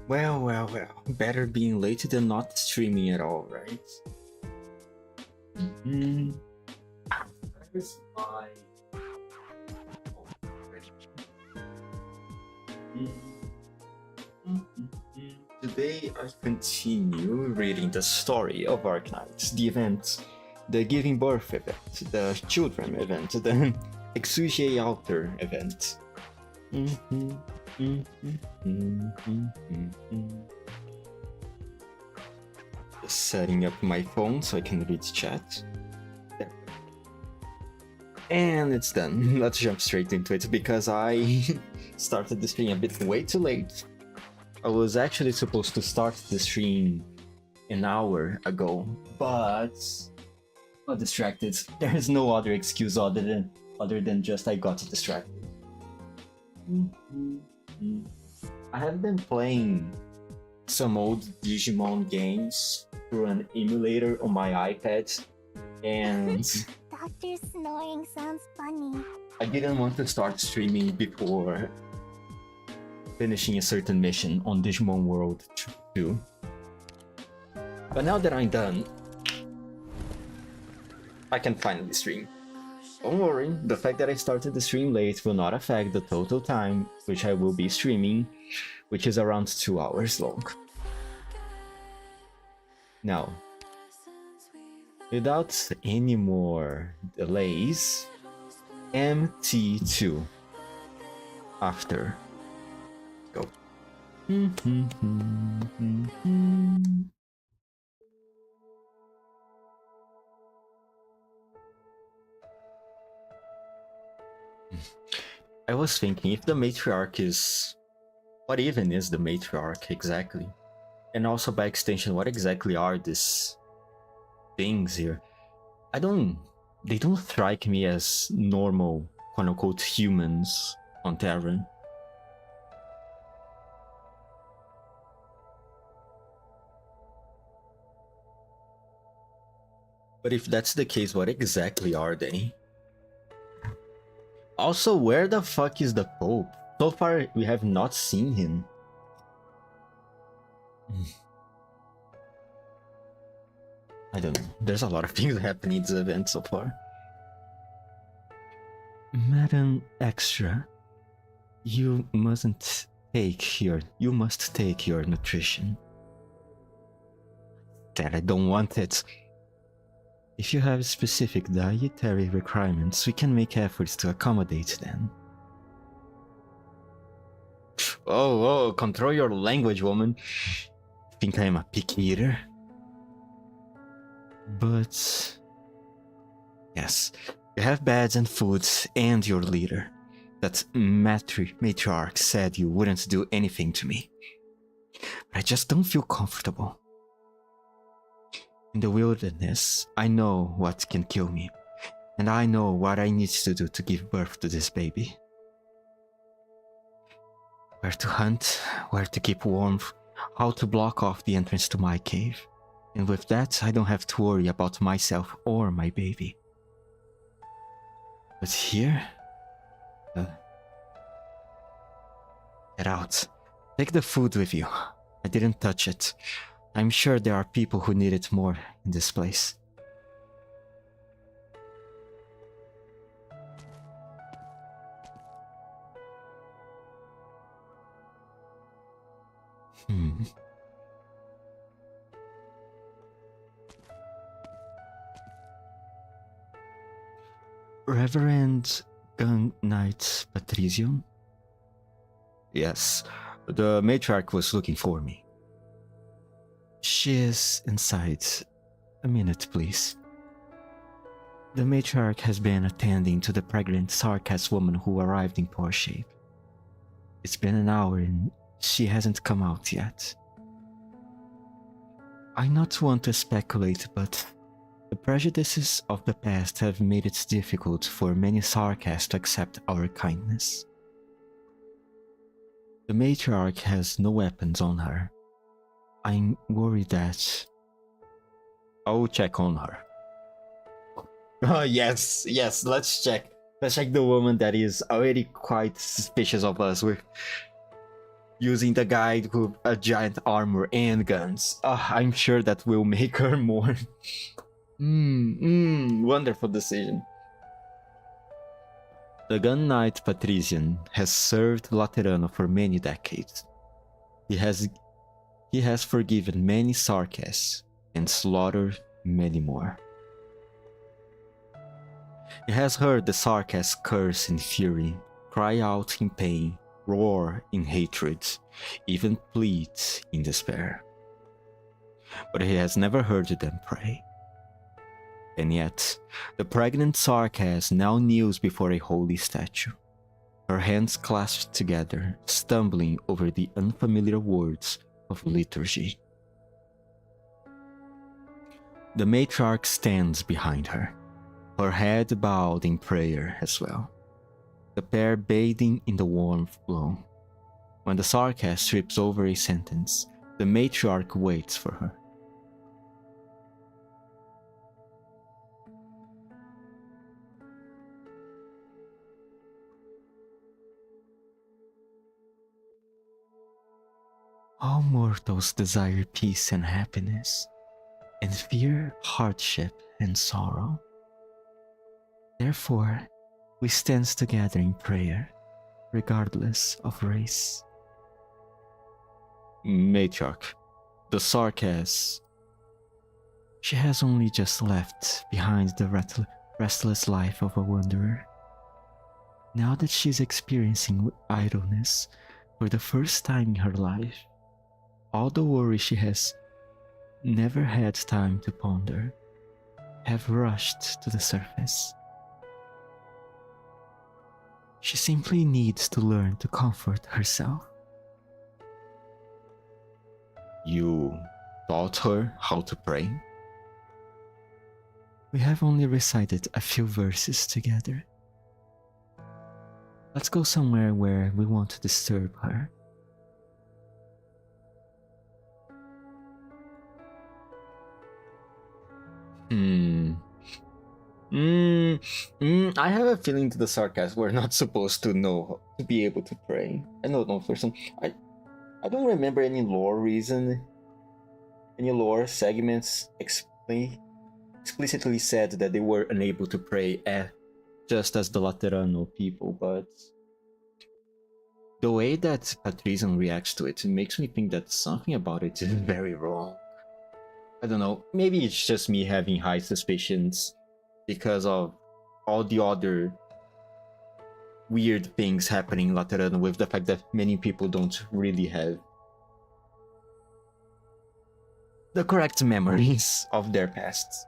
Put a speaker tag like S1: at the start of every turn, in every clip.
S1: Well, well, well. Better being late than not streaming at all, right? Where's my... Today I continue reading the story of Arknights, the event, the giving birth event, the children event, the Exuge altar event. Just setting up my phone so I can read chat. There. And it's done. Let's jump straight into it because I started the stream a bit way too late. I was actually supposed to start the stream an hour ago, but I got distracted. There is no other excuse other than just I got distracted. I have been playing some old Digimon games through an emulator on my iPad, and
S2: Doctor snoring sounds funny.
S1: I didn't want to start streaming before finishing a certain mission on Digimon World 2. But now that I'm done, I can finally stream. Don't worry, the fact that I started the stream late will not affect the total time which I will be streaming, which is around 2 hours long. Now, without any more delays, MT2 after. Go. I was thinking, if the matriarch is... what even is the matriarch exactly? And also by extension, what exactly are these things here? They don't strike me as normal, quote-unquote, humans on Terran. But if that's the case, what exactly are they? Also, where the fuck is the Pope? So far, we have not seen him. I don't know. There's a lot of things happening in this event so far. Madam Extra, you must take your nutrition. That I don't want it. If you have specific dietary requirements, we can make efforts to accommodate them. Oh, control your language, woman. Think I am a picky eater? But... yes, you have beds and food and your leader. That matriarch said you wouldn't do anything to me. But I just don't feel comfortable. In the wilderness, I know what can kill me, and I know what I need to do to give birth to this baby. Where to hunt, where to keep warm, how to block off the entrance to my cave. And with that, I don't have to worry about myself or my baby. But here... get out. Take the food with you. I didn't touch it. I'm sure there are people who need it more in this place. Reverend Arknights Patrician? Yes, the matriarch was looking for me. She is inside. A minute, please. The matriarch has been attending to the pregnant Sarkas woman who arrived in poor shape. It's been an hour and she hasn't come out yet. I not want to speculate, but the prejudices of the past have made it difficult for many Sarkas to accept our kindness. The matriarch has no weapons on her. I'm worried that... I'll check on her. Oh, yes, let's check. Let's check the woman that is already quite suspicious of us. using the guide with a giant armor and guns. I'm sure that will make her more. Wonderful decision. The gun knight Patrician has served Laterano for many decades. He has forgiven many sarcasts and slaughtered many more. He has heard the sarcasts curse in fury, cry out in pain, roar in hatred, even plead in despair. But he has never heard them pray. And yet, the pregnant sarcast now kneels before a holy statue, her hands clasped together, stumbling over the unfamiliar words of liturgy. The matriarch stands behind her, her head bowed in prayer as well, the pair bathing in the warm glow. When the sarcast trips over a sentence, the matriarch waits for her. All mortals desire peace and happiness, and fear hardship and sorrow. Therefore, we stand together in prayer, regardless of race. Matriarch, the sarcast. She has only just left behind the restless life of a wanderer. Now that she's experiencing idleness for the first time in her life, all the worries she has never had time to ponder have rushed to the surface. She simply needs to learn to comfort herself. You taught her how to pray? We have only recited a few verses together. Let's go somewhere where we won't disturb her. I have a feeling to the sarcasm we're not supposed to know to be able to pray. I don't know for some. I don't remember any lore reason, any lore segments explicitly said that they were unable to pray just as the Laterano people, but the way that Patrician reacts to it makes me think that something about it is very wrong. I don't know, maybe it's just me having high suspicions because of all the other weird things happening in Laterano, with the fact that many people don't really have the correct memories of their pasts.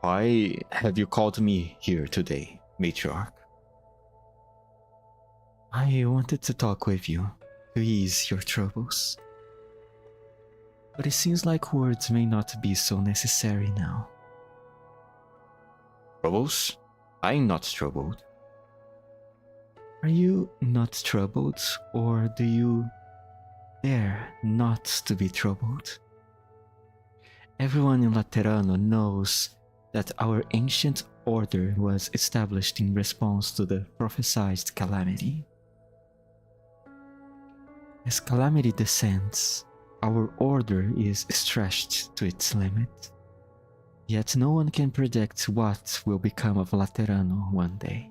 S1: Why have you called me here today, matriarch? I wanted to talk with you to ease your troubles. But it seems like words may not be so necessary now. Troubles? I'm not troubled. Are you not troubled, or do you dare not to be troubled? Everyone in Laterano knows that our ancient order was established in response to the prophesied calamity. As calamity descends, our order is stretched to its limit. Yet no one can predict what will become of Laterano one day.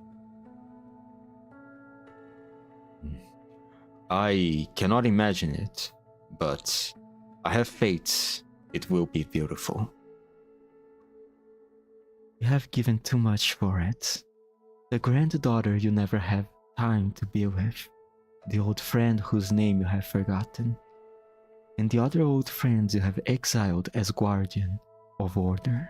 S1: I cannot imagine it, but I have faith it will be beautiful. You have given too much for it. The granddaughter you never have time to be with, the old friend whose name you have forgotten, and the other old friends you have exiled as guardian of order.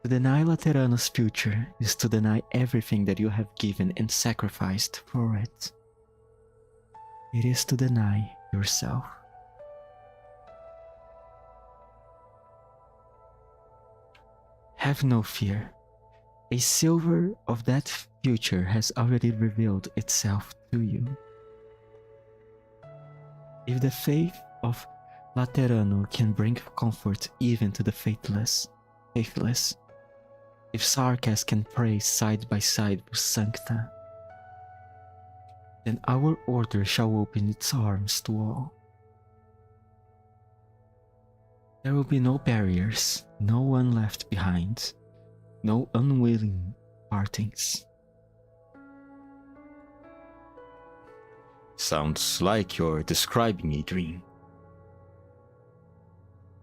S1: To deny Laterano's future is to deny everything that you have given and sacrificed for it. It is to deny yourself. Have no fear. A silver of that future has already revealed itself to you. If the faith of Laterano can bring comfort even to the faithless, if sarcasm can pray side by side with Sancta, then our order shall open its arms to all. There will be no barriers, no one left behind, no unwilling partings. Sounds like you're describing a dream.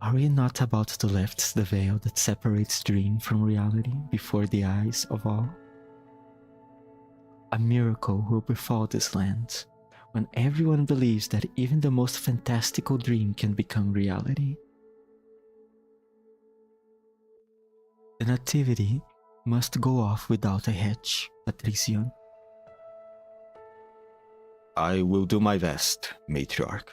S1: Are we not about to lift the veil that separates dream from reality before the eyes of all? A miracle will befall this land when everyone believes that even the most fantastical dream can become reality. The nativity must go off without a hitch, Patrician. I will do my best, matriarch.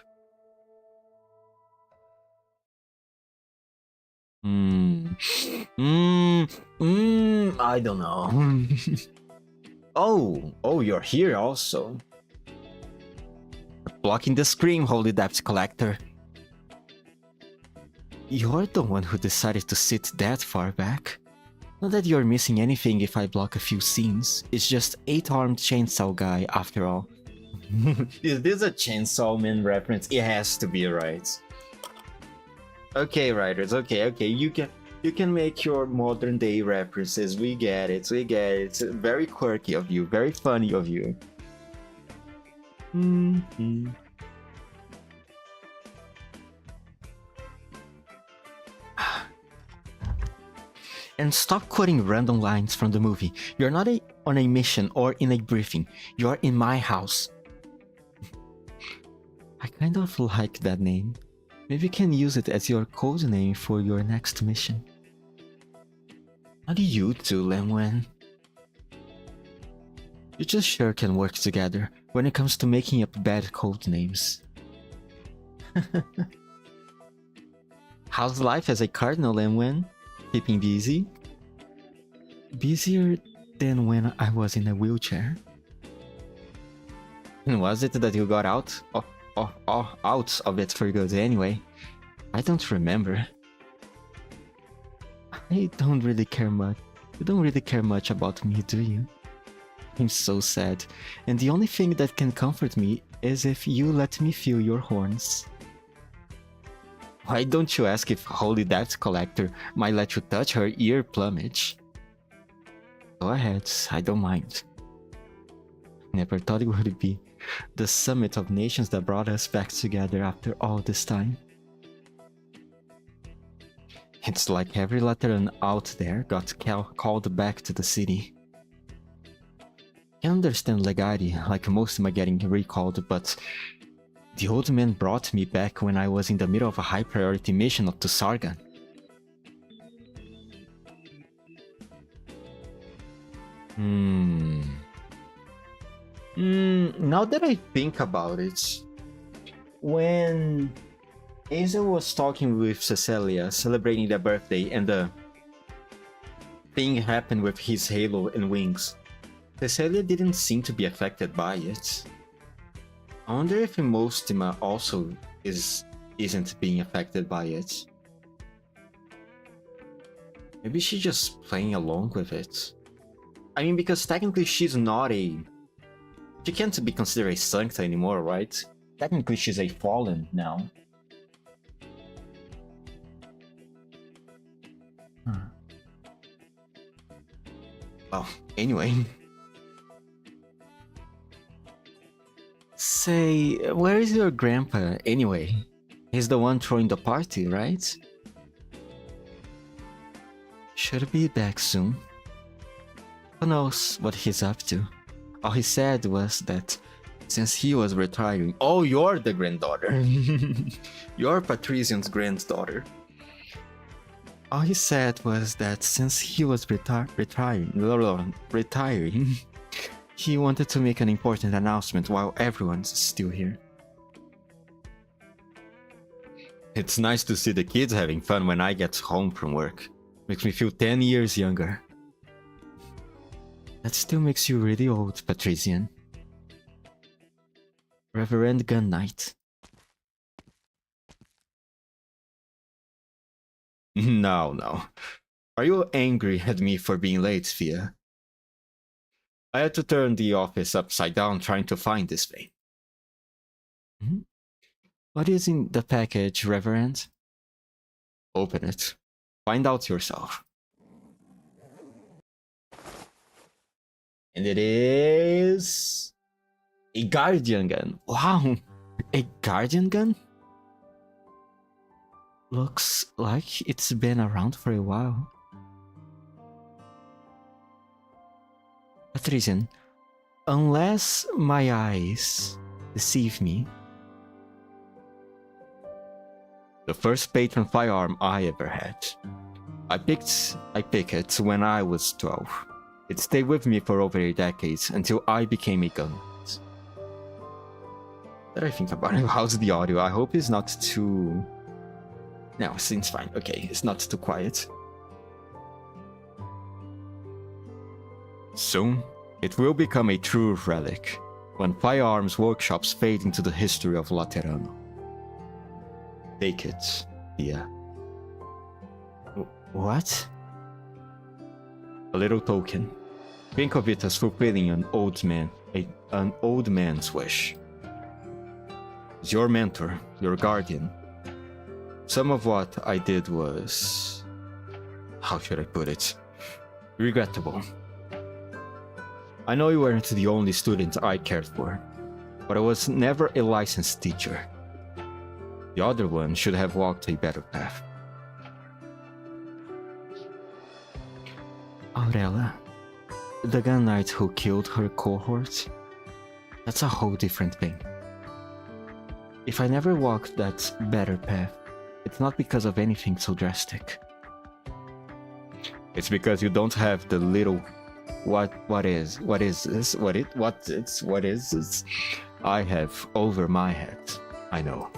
S1: I don't know. Oh, you're here also. Blocking the scream, Holy Debt Collector. You're the one who decided to sit that far back. Not that you're missing anything if I block a few scenes. It's just 8-armed chainsaw guy after all. Is this a Chainsaw Man reference? It has to be, right? Okay, writers, okay, you can make your modern day references. We get it. It's very quirky of you, very funny of you. And stop quoting random lines from the movie. You're not on a mission or in a briefing. You're in my house. I kind of like that name. Maybe you can use it as your code name for your next mission. How do you two, Lemwen? You just sure can work together when it comes to making up bad code names. How's life as a cardinal, Lemwen? Keeping busy? Busier than when I was in a wheelchair. And was it that you got out of it for good anyway? I don't remember. I don't really care much. You don't really care much about me, do you? I'm so sad, and the only thing that can comfort me is if you let me feel your horns. Why don't you ask if Holy Debt Collector might let you touch her ear plumage? Go ahead, I don't mind. Never thought it would be the summit of nations that brought us back together after all this time. It's like every Lateran out there got called back to the city. I understand Legati, like most of them are getting recalled, but the old man brought me back when I was in the middle of a high priority mission up to Sargon. Now that I think about it, when Azel was talking with Cecilia, celebrating their birthday, and the thing happened with his halo and wings, Cecilia didn't seem to be affected by it. I wonder if Imostima also isn't being affected by it. Maybe she's just playing along with it. I mean, because technically she's not a... She can't be considered a Sancta anymore, right? Technically she's a Fallen now. Oh, anyway. Say, where is your grandpa anyway? He's the one throwing the party, right? Should be back soon. Who knows what he's up to? All he said was that since he was retiring... Oh, you're the granddaughter. You're Patrician's granddaughter. All he said was that since he was retiring, he wanted to make an important announcement while everyone's still here. It's nice to see the kids having fun when I get home from work. Makes me feel 10 years younger. That still makes you really old, Patrician. Reverend Gun Knight. No. Are you angry at me for being late, Fia? I had to turn the office upside down trying to find this thing. What is in the package, Reverend? Open it. Find out yourself. And it is a Guardian gun. Wow, a Guardian gun? Looks like it's been around for a while. Patrician, unless my eyes deceive me, the first patron firearm I ever had. I picked it when I was 12. It stayed with me for over a decade until I became a gun. What do I think about it? How's the audio? I hope it's not too... No, it seems fine. Okay, it's not too quiet. Soon, it will become a true relic when firearms workshops fade into the history of Laterano. Take it, Pia. What? A little token. Think of it as fulfilling an old man's wish. As your mentor, your guardian, some of what I did was... how should I put it? Regrettable. I know you weren't the only student I cared for, but I was never a licensed teacher. The other one should have walked a better path. Aurela, the gun knight who killed her cohort? That's a whole different thing. If I never walked that better path, it's not because of anything so drastic. It's because you don't have the little what is this I have over my head. I know.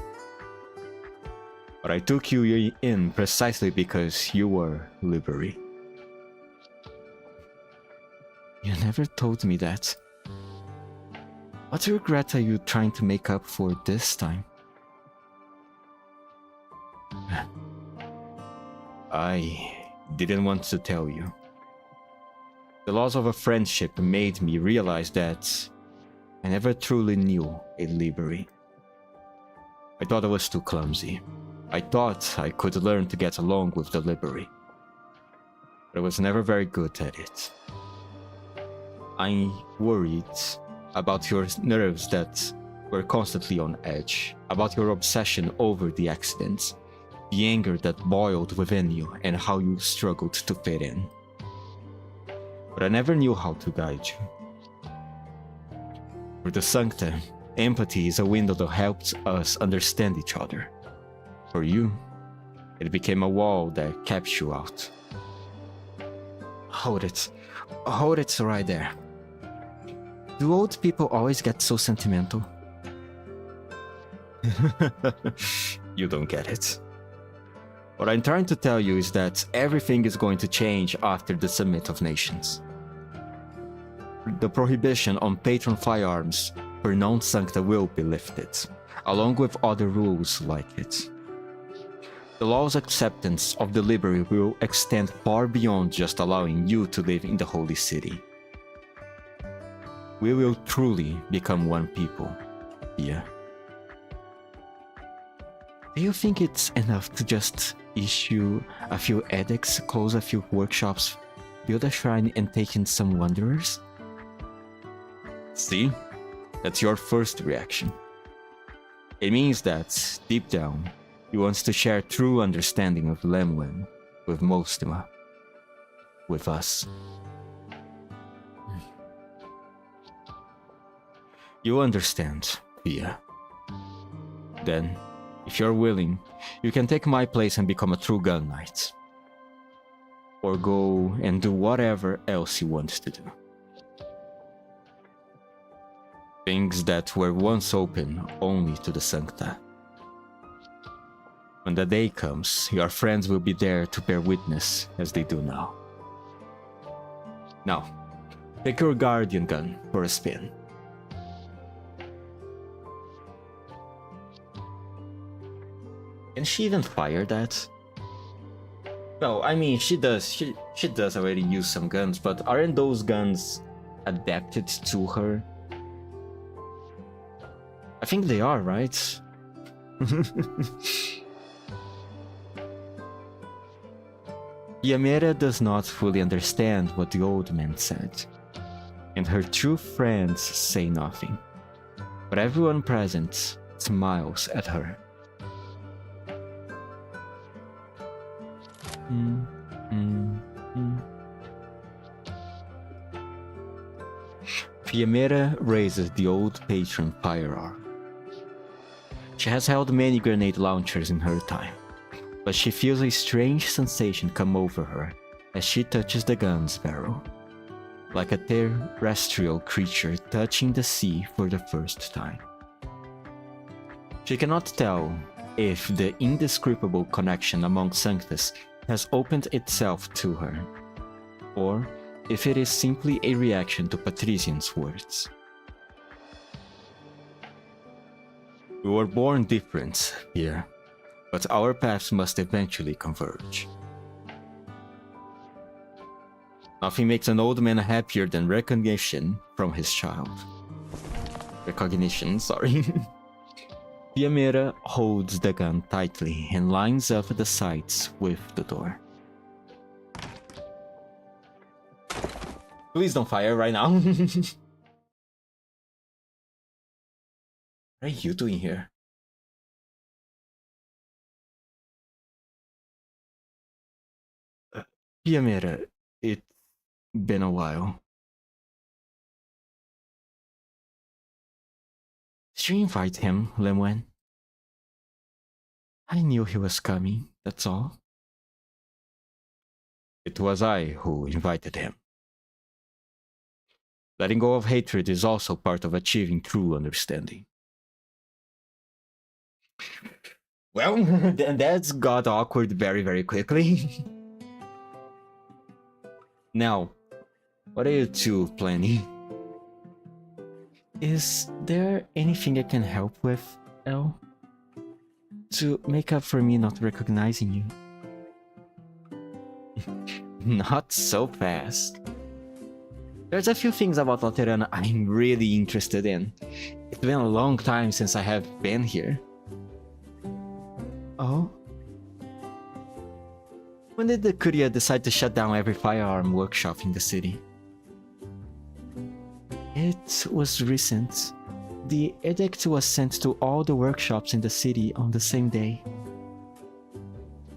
S1: But I took you in precisely because you were Liberi. You never told me that. What regret are you trying to make up for this time? I didn't want to tell you. The loss of a friendship made me realize that I never truly knew a Liberi. I thought I was too clumsy. I thought I could learn to get along with the Liberi. But I was never very good at it. I worried about your nerves that were constantly on edge, about your obsession over the accidents, the anger that boiled within you, and how you struggled to fit in. But I never knew how to guide you. For the Sancta, empathy is a window that helps us understand each other. For you, it became a wall that kept you out. Hold it right there. Do old people always get so sentimental? You don't get it. What I'm trying to tell you is that everything is going to change after the Summit of Nations. The prohibition on patron firearms for non-Sancta will be lifted, along with other rules like it. The law's acceptance of the Liberi will extend far beyond just allowing you to live in the Holy City. We will truly become one people, Pia. Do you think it's enough to just issue a few edicts, close a few workshops, build a shrine, and take in some wanderers? See? That's your first reaction. It means that, deep down, he wants to share true understanding of Lemwen with Mostima, with us. You understand, Pia. Then, if you're willing, you can take my place and become a true gun knight. Or go and do whatever else you want to do. Things that were once open only to the Sancta. When the day comes, your friends will be there to bear witness as they do now. Now, take your guardian gun for a spin. Can she even fire that? No, I mean she does already use some guns, but aren't those guns adapted to her? I think they are, right? Yamera does not fully understand what the old man said, and her true friends say nothing, but everyone present smiles at her. Yamera raises the old patron firearm. She has held many grenade launchers in her time, but she feels a strange sensation come over her as she touches the gun's barrel, like a terrestrial creature touching the sea for the first time. She cannot tell if the indescribable connection among Sanctus has opened itself to her, or if it is simply a reaction to Patrician's words. We were born different here, but our paths must eventually converge. Nothing makes an old man happier than recognition from his child. Recognition, sorry. Yamera holds the gun tightly and lines up the sights with the door. Please don't fire right now. What are you doing here? Yamera, it's been a while. Did you invite him, Lemoine? I knew he was coming, that's all. It was I who invited him. Letting go of hatred is also part of achieving true understanding. Well, that's got awkward very, very quickly. Now, what are you two planning? Is there anything I can help with, Elle? To make up for me not recognizing you? Not so fast. There's a few things about Laterana I'm really interested in. It's been a long time since I have been here. Oh? When did the Curia decide to shut down every firearm workshop in the city? It was recent. The edict was sent to all the workshops in the city on the same day.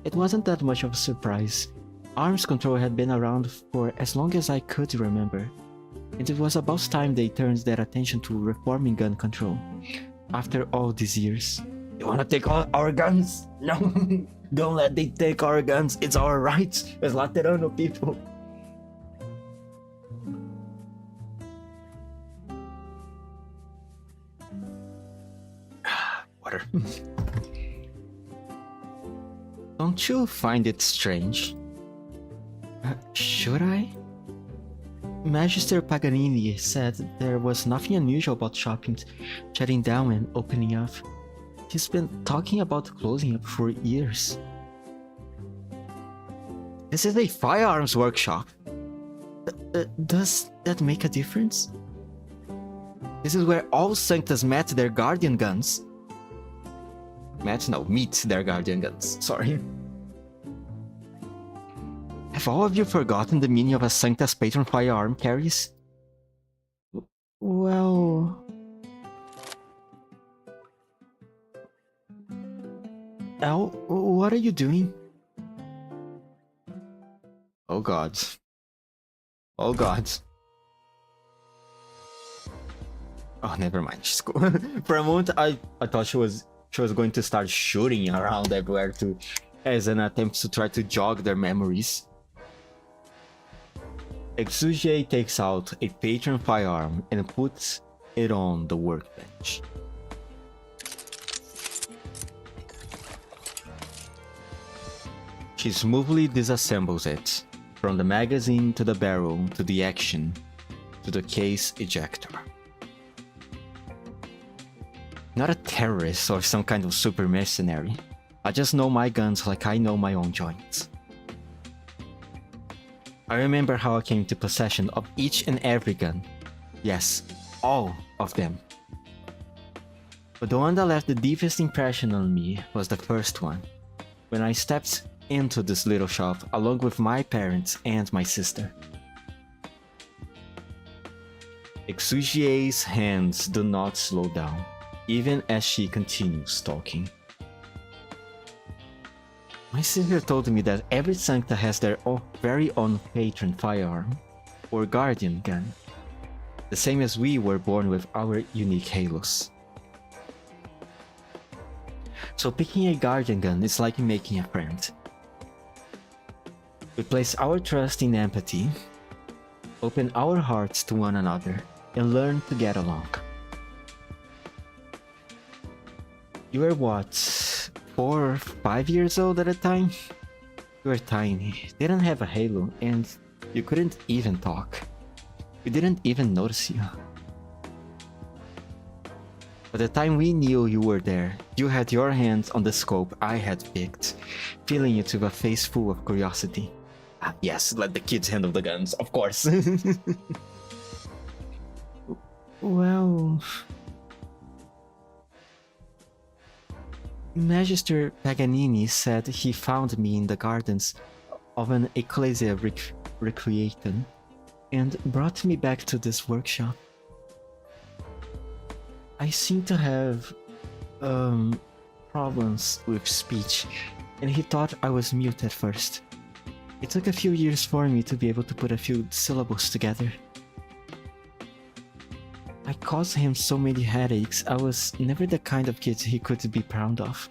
S1: It wasn't that much of a surprise. Arms control had been around for as long as I could remember, and it was about time they turned their attention to reforming gun control. After all these years. You wanna take all our guns? No! Don't let they take our guns, it's our rights as Laterano people. Water. Don't you find it strange? Should I? Magister Paganini said there was nothing unusual about shopping shutting down and opening up. He's been talking about closing up for years. This is a firearms workshop. Does that make a difference? This is where all Sanctus met their guardian guns. Meet their guardian guns, sorry. Have all of you forgotten the meaning of a Sanctus patron firearm carries? Well... Elle, what are you doing? Oh god. Oh god. Oh, never mind, she's cool. For a moment, I thought she was going to start shooting around everywhere as an attempt to try to jog their memories. Exugie takes out a patron firearm and puts it on the workbench. She smoothly disassembles it, from the magazine to the barrel to the action to the case ejector. Not a terrorist or some kind of super mercenary. I just know my guns like I know my own joints. I remember how I came to possession of each and every gun, Yes, all of them. But the one that left the deepest impression on me was the first one, when I stepped into this little shop along with my parents and my sister. Exugie's hands do not slow down, even as she continues talking. My sister told me that every Sancta has their very own patron firearm, or guardian gun, the same as we were born with our unique halos. So picking a guardian gun is like making a friend. We place our trust in empathy, open our hearts to one another, and learn to get along. You were what, 4 or 5 years old at the time? You were tiny, didn't have a halo, and you couldn't even talk. We didn't even notice you. By the time we knew you were there, you had your hands on the scope I had picked, filling it with a face full of curiosity. Ah, yes, let the kids handle the guns, of course. Well... Magister Paganini said he found me in the gardens of an ecclesia recreatum and brought me back to this workshop. I seem to have problems with speech, and he thought I was mute at first. It took a few years for me to be able to put a few syllables together. I caused him so many headaches. I was never the kind of kid he could be proud of.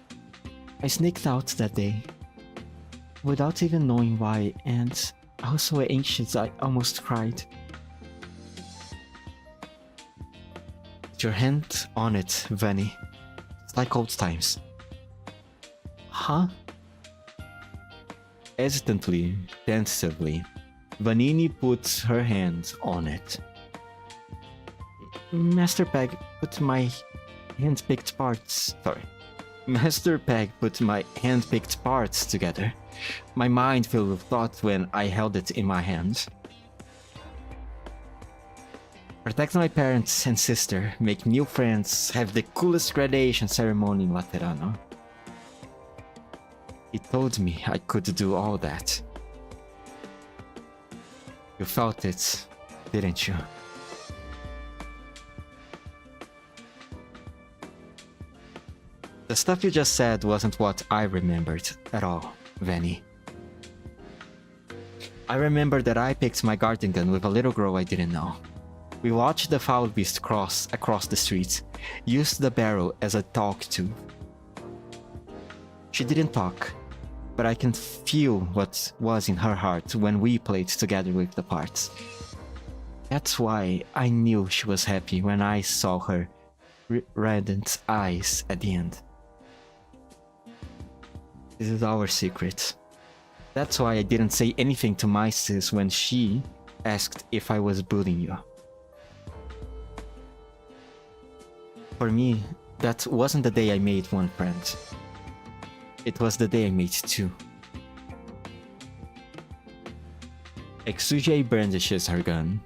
S1: I sneaked out that day, without even knowing why, and I was so anxious I almost cried. Put your hand on it, Vanny. It's like old times. Huh? Hesitantly, tentatively, Vanini puts her hand on it. Master Peg put my hand-picked parts together. My mind filled with thought when I held it in my hand. Protect my parents and sister, make new friends, have the coolest graduation ceremony in Laterano. He told me I could do all that. You felt it, didn't you? The stuff you just said wasn't what I remembered at all, Vanny. I remember that I picked my garden gun with a little girl I didn't know. We watched the foul beast cross across the street, used the barrel as a talk tube. She didn't talk, but I can feel what was in her heart when we played together with the parts. That's why I knew she was happy when I saw her reddened eyes at the end. This is our secret. That's why I didn't say anything to my sis when she asked if I was bullying you. For me, that wasn't the day I made one friend. It was the day I made two. Exugie brandishes her gun,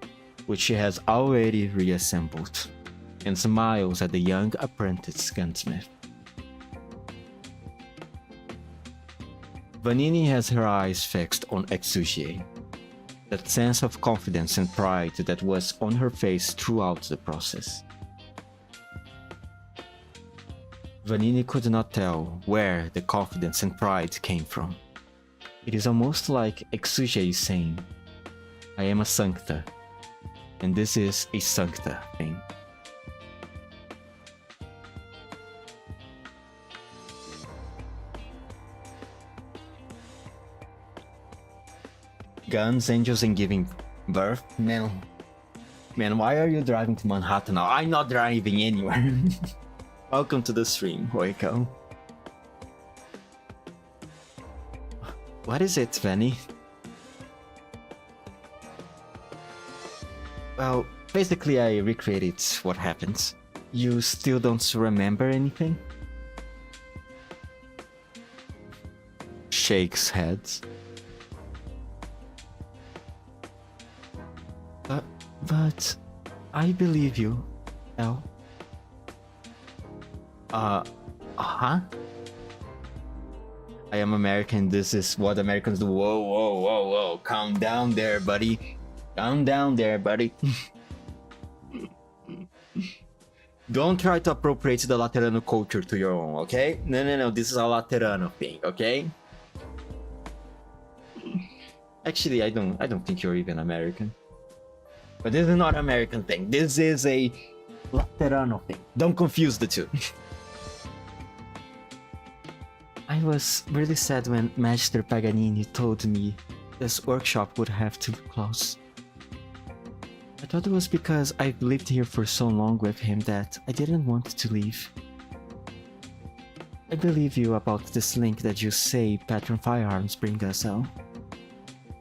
S1: which she has already reassembled, and smiles at the young apprentice gunsmith. Vanini has her eyes fixed on Exugie, that sense of confidence and pride that was on her face throughout the process. Vanini could not tell where the confidence and pride came from. It is almost like Exugie is saying, I am a Sancta, and this is a Sancta thing. Guns, angels, and giving birth? Man, why are you driving to Manhattan now? I'm not driving anywhere. Welcome to the stream, Oiko. What is it, Vanny? Well, basically I recreated what happened. You still don't remember anything? Shakes heads. But... I believe you, El. Huh? I am American. This is what Americans do. Whoa, whoa, whoa, whoa. Calm down there, buddy. Calm down there, buddy. Don't try to appropriate the Laterano culture to your own, okay? No. This is a Laterano thing, okay? Actually, I don't think you're even American. But this is not an American thing. This is a Laterano thing. Don't confuse the two. I was really sad when Magister Paganini told me this workshop would have to close. I thought it was because I've lived here for so long with him that I didn't want to leave. I believe you about this link that you say Patron Firearms bring us out.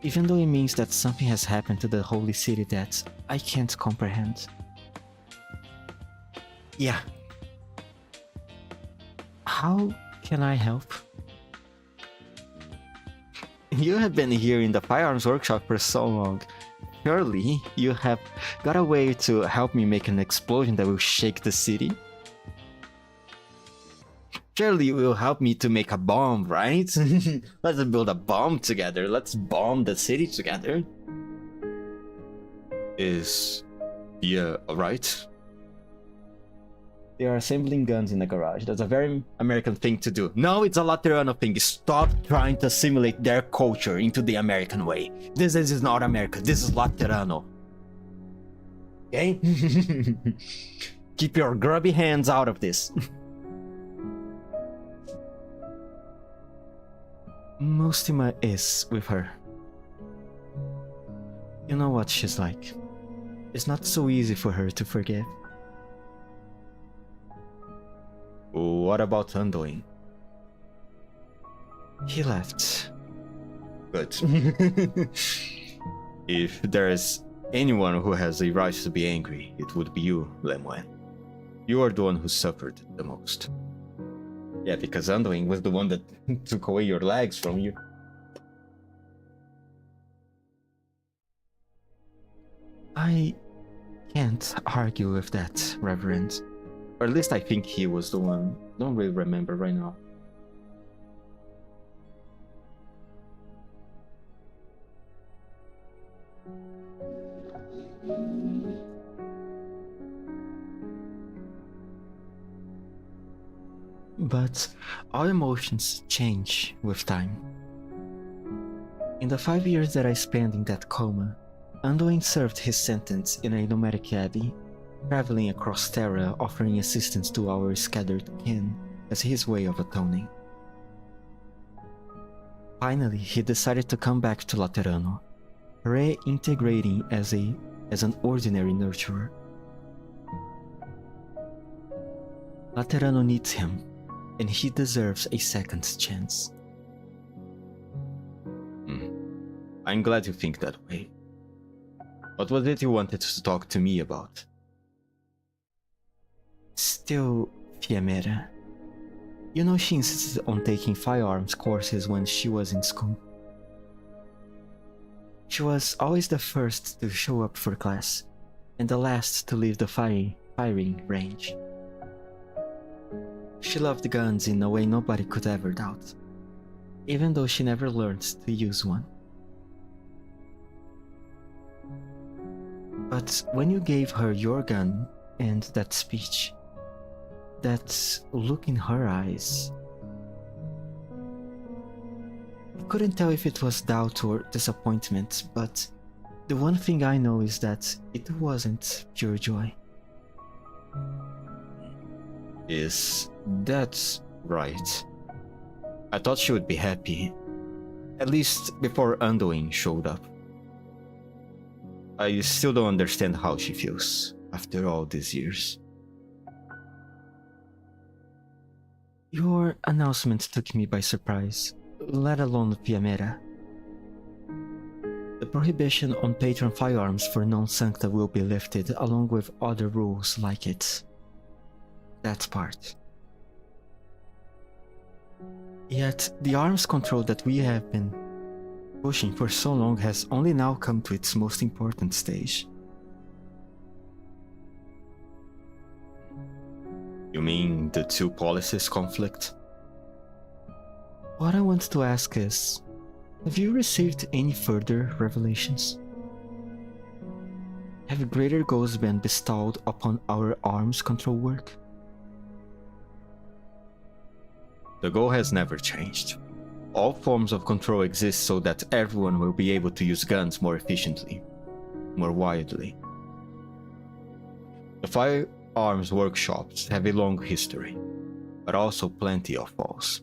S1: Even though it means that something has happened to the holy city that I can't comprehend. Yeah. How can I help? You have been here in the firearms workshop for so long. Surely you have got a way to help me make an explosion that will shake the city? Surely you will help me to make a bomb, right? Let's build a bomb together. Let's bomb the city together. Is... yeah, alright? They are assembling guns in the garage. That's a very American thing to do. No, it's a Laterano thing. Stop trying to assimilate their culture into the American way. This is not America. This is Laterano. Okay? Keep your grubby hands out of this. Mostima is with her. You know what she's like. It's not so easy for her to forgive. What about Undoing? He left. Good. If there is anyone who has a right to be angry, it would be you, Lemoine. You are the one who suffered the most. Yeah, because Undoing was the one that took away your legs from you. I can't argue with that, Reverend. Or at least I think he was the one. Don't really remember right now. But our emotions change with time. In the 5 years that I spent in that coma, Anduin served his sentence in a nomadic abbey, traveling across Terra offering assistance to our scattered kin as his way of atoning. Finally, he decided to come back to Laterano, reintegrating as an ordinary nurturer. Laterano needs him, and he deserves a second chance. I'm glad you think that way. What was it you wanted to talk to me about? Still, Fiamera. You know she insisted on taking firearms courses when she was in school. She was always the first to show up for class, and the last to leave the firing range. She loved guns in a way nobody could ever doubt, even though she never learned to use one. But when you gave her your gun and that speech, that look in her eyes, I couldn't tell if it was doubt or disappointment, but the one thing I know is that it wasn't pure joy. Is that right? I thought she would be happy, at least before Anduin showed up. I still don't understand how she feels after all these years. Your announcement took me by surprise, let alone Fiamera. The prohibition on patron firearms for non-sancta will be lifted along with other rules like it. That part. Yet, the arms control that we have been pushing for so long has only now come to its most important stage. You mean the two policies conflict? What I want to ask is, have you received any further revelations? Have greater goals been bestowed upon our arms control work? The goal has never changed. All forms of control exist so that everyone will be able to use guns more efficiently, more widely. The firearms workshops have a long history, but also plenty of faults.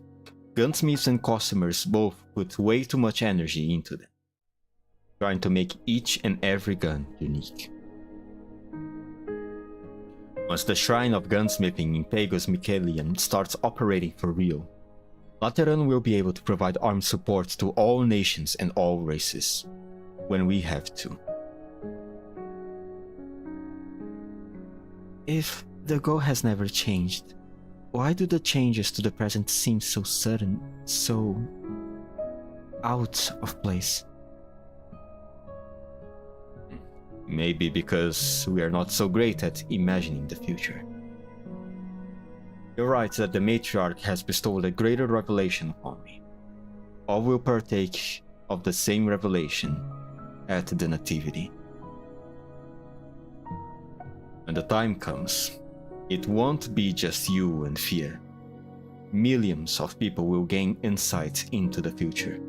S1: Gunsmiths and customers both put way too much energy into them, trying to make each and every gun unique. Once the Shrine of Gunsmithing in Pagos Mycelium starts operating for real, Lateran will be able to provide armed support to all nations and all races, when we have to. If the goal has never changed, why do the changes to the present seem so sudden, so out of place? Maybe because we are not so great at imagining the future. You're right that the matriarch has bestowed a greater revelation upon me. All will partake of the same revelation at the Nativity. When the time comes, it won't be just you and fear. Millions of people will gain insight into the future,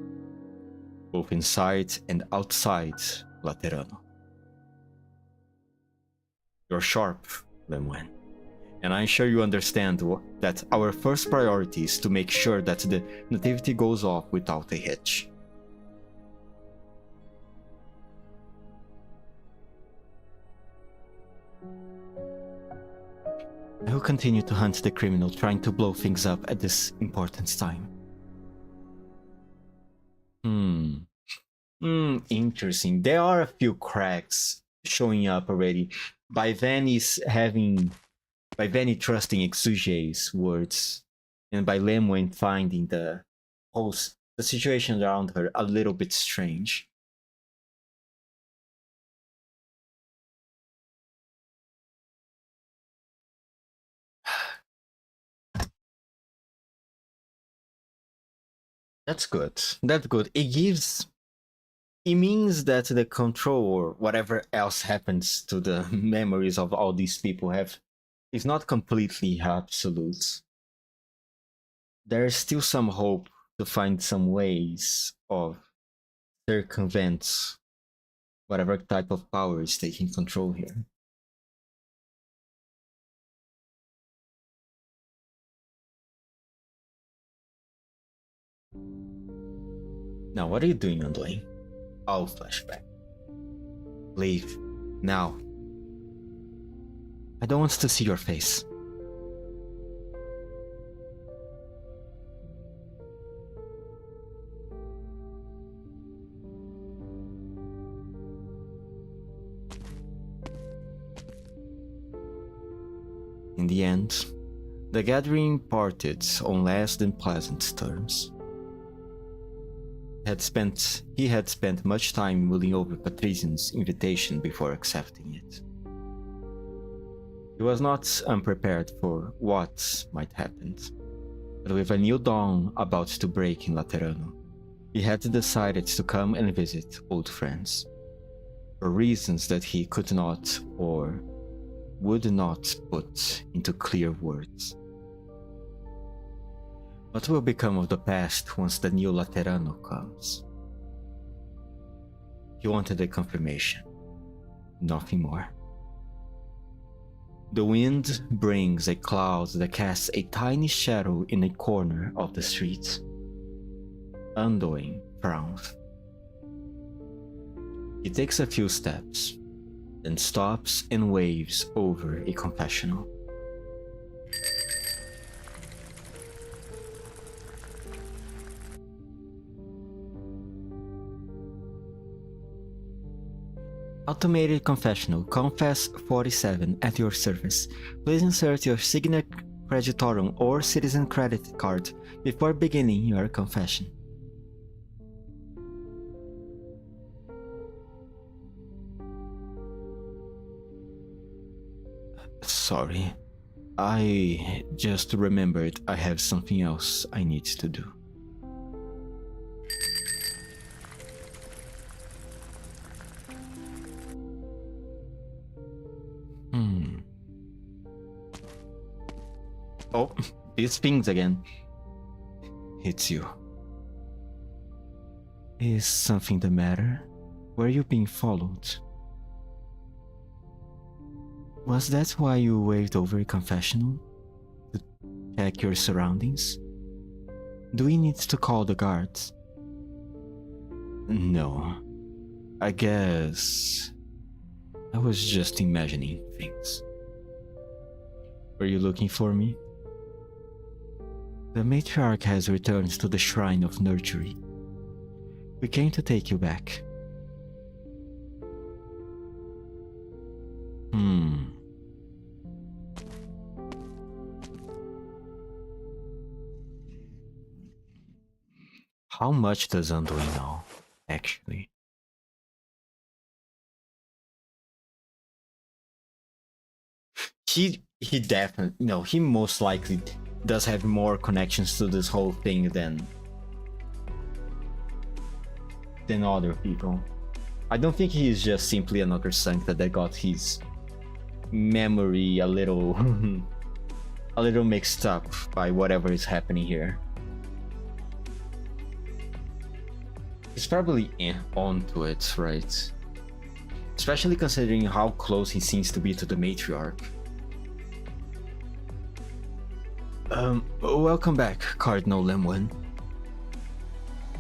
S1: both inside and outside Laterano. You're sharp, Lemoine, and I'm sure you understand that our first priority is to make sure that the Nativity goes off without a hitch. I will continue to hunt the criminal trying to blow things up at this important time. Interesting. There are a few cracks showing up already. By Vanny trusting Exuge's words, and by Lemoine finding the situation around her a little bit strange. That's good. That's good. It means that the control or whatever else happens to the memories of all these people is not completely absolute. There is still some hope to find some ways of circumvent whatever type of power is taking control here. Now, what are you doing, Undoing? I'll flashback. Leave. Now. I don't want to see your face. In the end, the gathering parted on less than pleasant terms. He had spent much time mulling over Patrician's invitation before accepting it. He was not unprepared for what might happen, but with a new dawn about to break in Laterano, he had decided to come and visit old friends, for reasons that he could not or would not put into clear words. What will become of the past once the new Laterano comes? He wanted a confirmation, nothing more. The wind brings a cloud that casts a tiny shadow in a corner of the street. Undoing frowns. He takes a few steps, then stops and waves over a confessional. Automated confessional, Confess 47 at your service. Please insert your Signet Creditorum or Citizen Credit card before beginning your confession. Sorry, I just remembered I have something else I need to do. Oh, these pings again. It's you. Is something the matter? Were you being followed? Was that why you waved over a confessional? To check your surroundings? Do we need to call the guards? No. I guess I was just imagining things. Were you looking for me? The matriarch has returned to the Shrine of Nurturing. We came to take you back. How much does Anduin know, actually? He definitely, no, he most likely does have more connections to this whole thing than other people. I don't think he is just simply another Sancta that got his memory a little a little mixed up by whatever is happening here. He's probably onto it, right? Especially considering how close he seems to be to the matriarch. Welcome back, Cardinal Lemwin.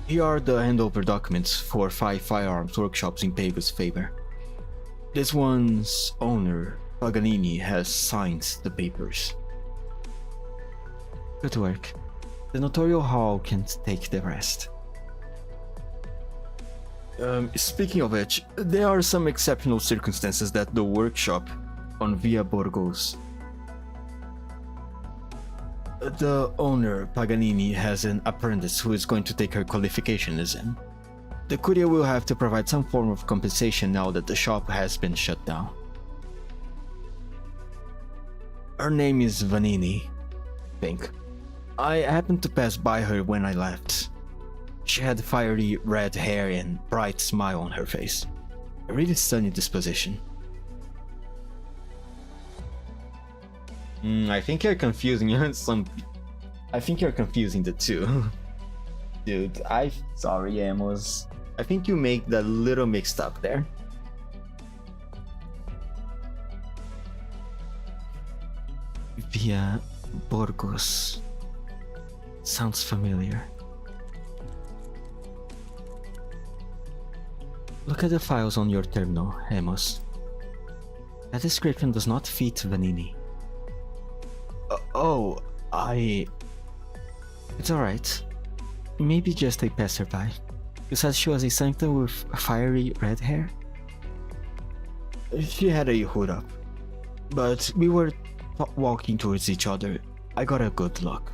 S1: Here are the handover documents for 5 firearms workshops in Pega's favor. This one's owner, Paganini, has signed the papers. Good work. The Notorial Hall can take the rest. Speaking of which, there are some exceptional circumstances that the workshop on Via Borgos. The owner, Paganini, has an apprentice who is going to take her qualification exam. The courier will have to provide some form of compensation now that the shop has been shut down. Her name is Vanini, I think. I happened to pass by her when I left. She had fiery red hair and bright smile on her face. A really sunny disposition. I think you're confusing I think you're confusing the two. Dude, sorry, Amos. I think you make that little mixed up there. Via Borgos. Sounds familiar. Look at the files on your terminal, Amos. That description does not fit Vanini. It's alright. Maybe just a passerby. You said she was a Sancta with fiery red hair? She had a hood up. But we were walking towards each other. I got a good look.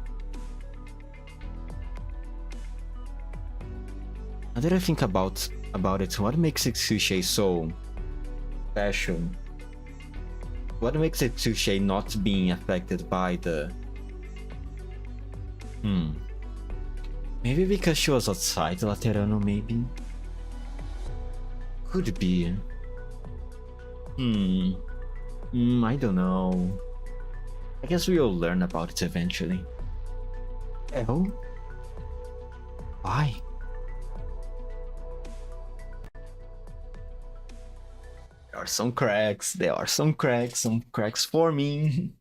S1: Now that I think about it, what makes Itsushi so special? What makes Itsushi not being affected by the... Maybe because she was outside Laterano, maybe? Could be. I don't know. I guess we'll learn about it eventually. Oh? Why? There are some cracks forming.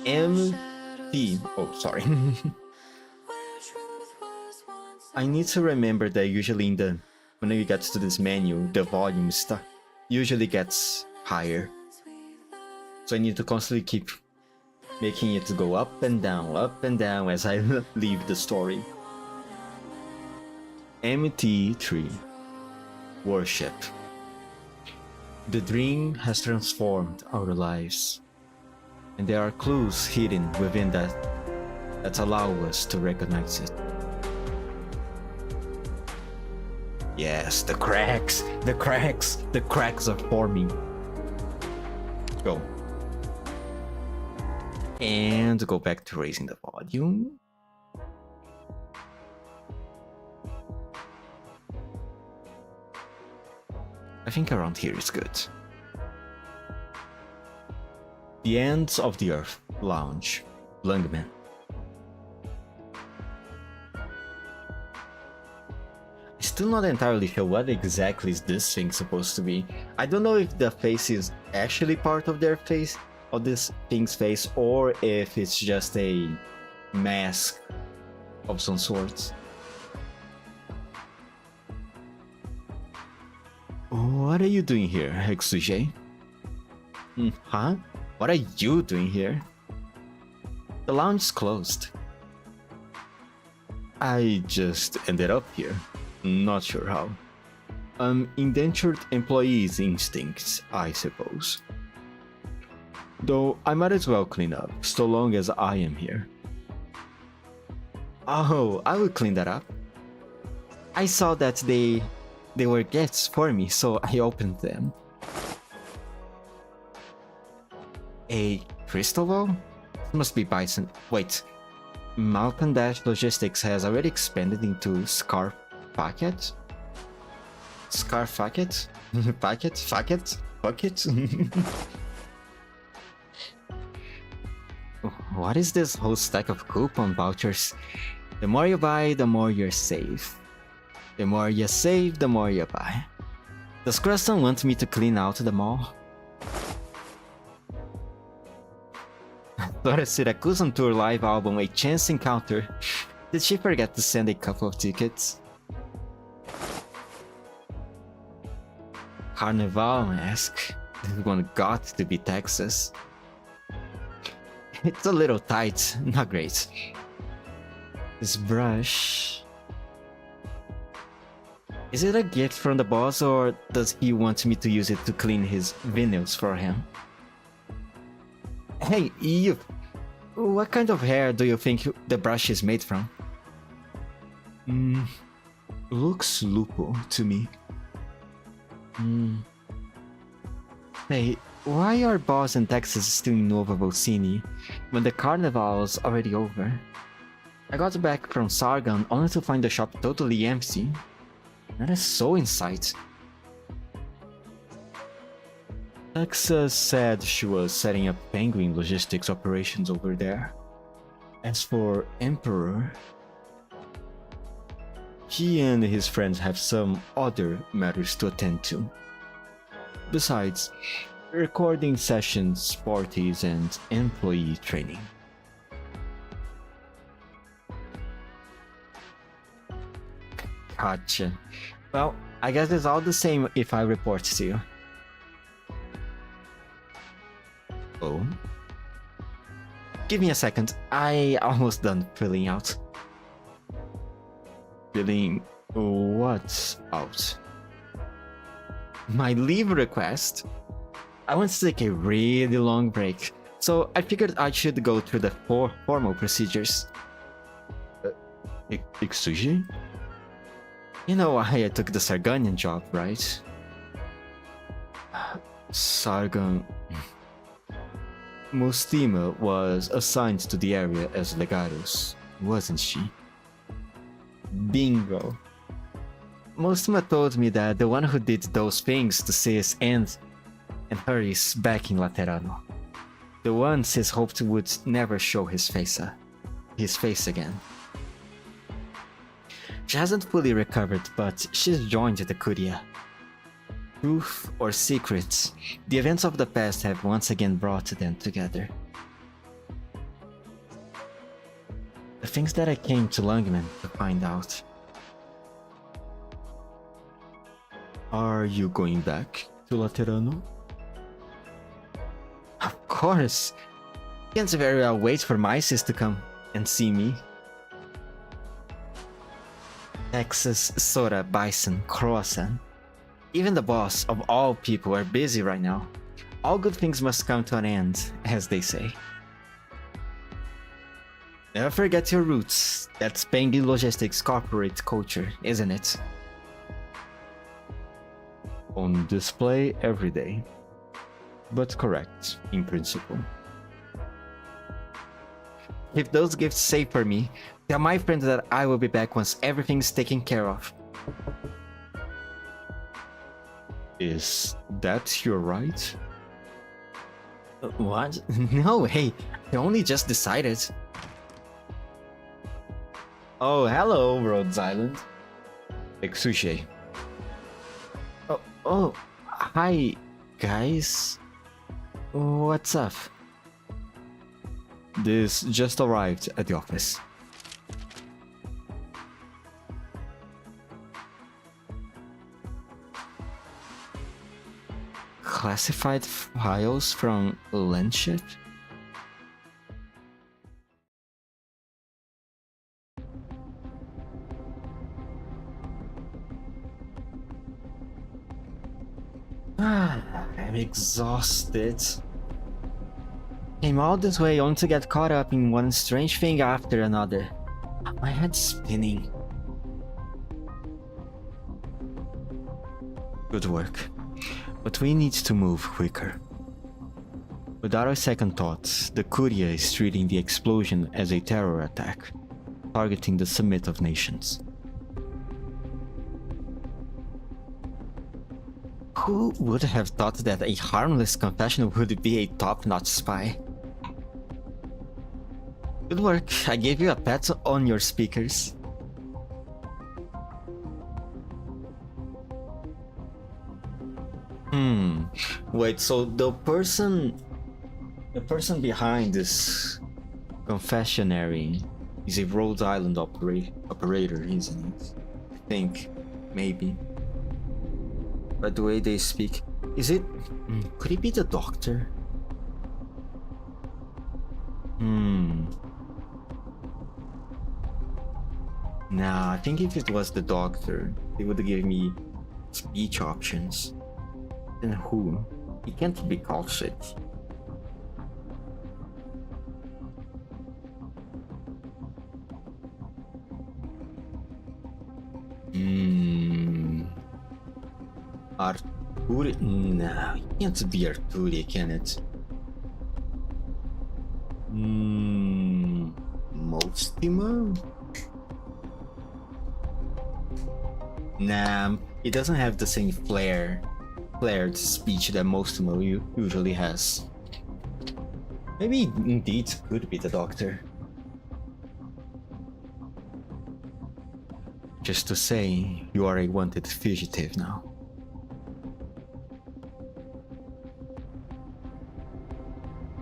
S1: MT. Oh, sorry. I need to remember that usually when you get to this menu, the volume usually gets higher. So I need to constantly keep making it go up and down as I leave the story. MT3. Worship. The dream has transformed our lives, and there are clues hidden within that allow us to recognize it. Yes, the cracks are forming. Go. And go back to raising the volume. I think around here is good. The Ends of the Earth Lounge, Lungman. Still not entirely sure what exactly is this thing supposed to be. I don't know if the face is actually part of their face, of this thing's face, or if it's just a mask of some sort. What are you doing here, Hexuje? Huh? What are you doing here? The lounge is closed. I just ended up here. Not sure how. Indentured employee's instincts, I suppose. Though I might as well clean up, so long as I am here. Oh, I will clean that up. I saw that they were gifts for me, so I opened them. A crystal ball? Must be Bison. Wait. Malcolm Dash Logistics has already expanded into Scarf Packet? Scarf Packet? Packet? What is this whole stack of coupon vouchers? The more you buy, the more you save. The more you save, the more you buy. Does Cruston want me to clean out the mall? Got a Siracusan Tour live album, A Chance Encounter. Did she forget to send a couple of tickets? Carnival mask. This one got to be Texas. It's a little tight, not great. This brush... Is it a gift from the boss, or does he want me to use it to clean his vinyls for him? Hey, you! What kind of hair do you think the brush is made from? Looks lupo to me. Hey, why are boss and Texas still in Nova Volcini when the carnival's already over? I got back from Sargon only to find the shop totally empty. That is so insight. Texas said she was setting up penguin logistics operations over there. As for Emperor, he and his friends have some other matters to attend to. Besides, recording sessions, parties, and employee training. Gotcha. Well, I guess it's all the same if I report to you. Oh? Give me a second. I almost done filling out. Filling what out? My leave request? I want to take a really long break, so I figured I should go through the formal procedures. Excuse me? You know why I took the Sargonian job, right? Sargon... Mostima was assigned to the area as Legatus, wasn't she? Bingo. Mostima told me that the one who did those things to Sis and her is back in Laterano. The one Sis hoped would never show his face again. She hasn't fully recovered, but she's joined the Curia. Truth or secrets, the events of the past have once again brought them together. The things that I came to Lungman to find out. Are you going back to Laterano? Of course! Can't very well wait for my sis to come and see me. Texas, Sora, Bison, Croissant. Even the boss of all people are busy right now. All good things must come to an end, as they say. Never forget your roots. That's Penguin Logistics corporate culture, isn't it? On display every day. but correct in principle. If those gifts save for me, tell my friends that I will be back once everything's taken care of. Is that your right? What? No, hey, I only just decided. Oh, hello, Rhodes Island. Excuse. Oh, hi, guys. What's up? This just arrived at the office. Classified files from Landship? I'm exhausted. Came all this way only to get caught up in one strange thing after another. My head's spinning. Good work. But we need to move quicker. Without a second thought, the Curia is treating the explosion as a terror attack, targeting the Summit of Nations. Who would have thought that a harmless confessional would be a top-notch spy? Good work, I gave you a pat on your speakers. Wait, so the person behind this confessionary is a Rhode Island operator, isn't it? I think, maybe. By the way they speak, is it? Could it be the doctor? Nah, I think if it was the doctor, they would give me speech options. Then who? He can't be called shit. Arturi? No, it can't be Arturi, can it? Mostima? Nah, it doesn't have the same flared speech that Mostima usually has. Maybe indeed could be the doctor. Just to say, you are a wanted fugitive now.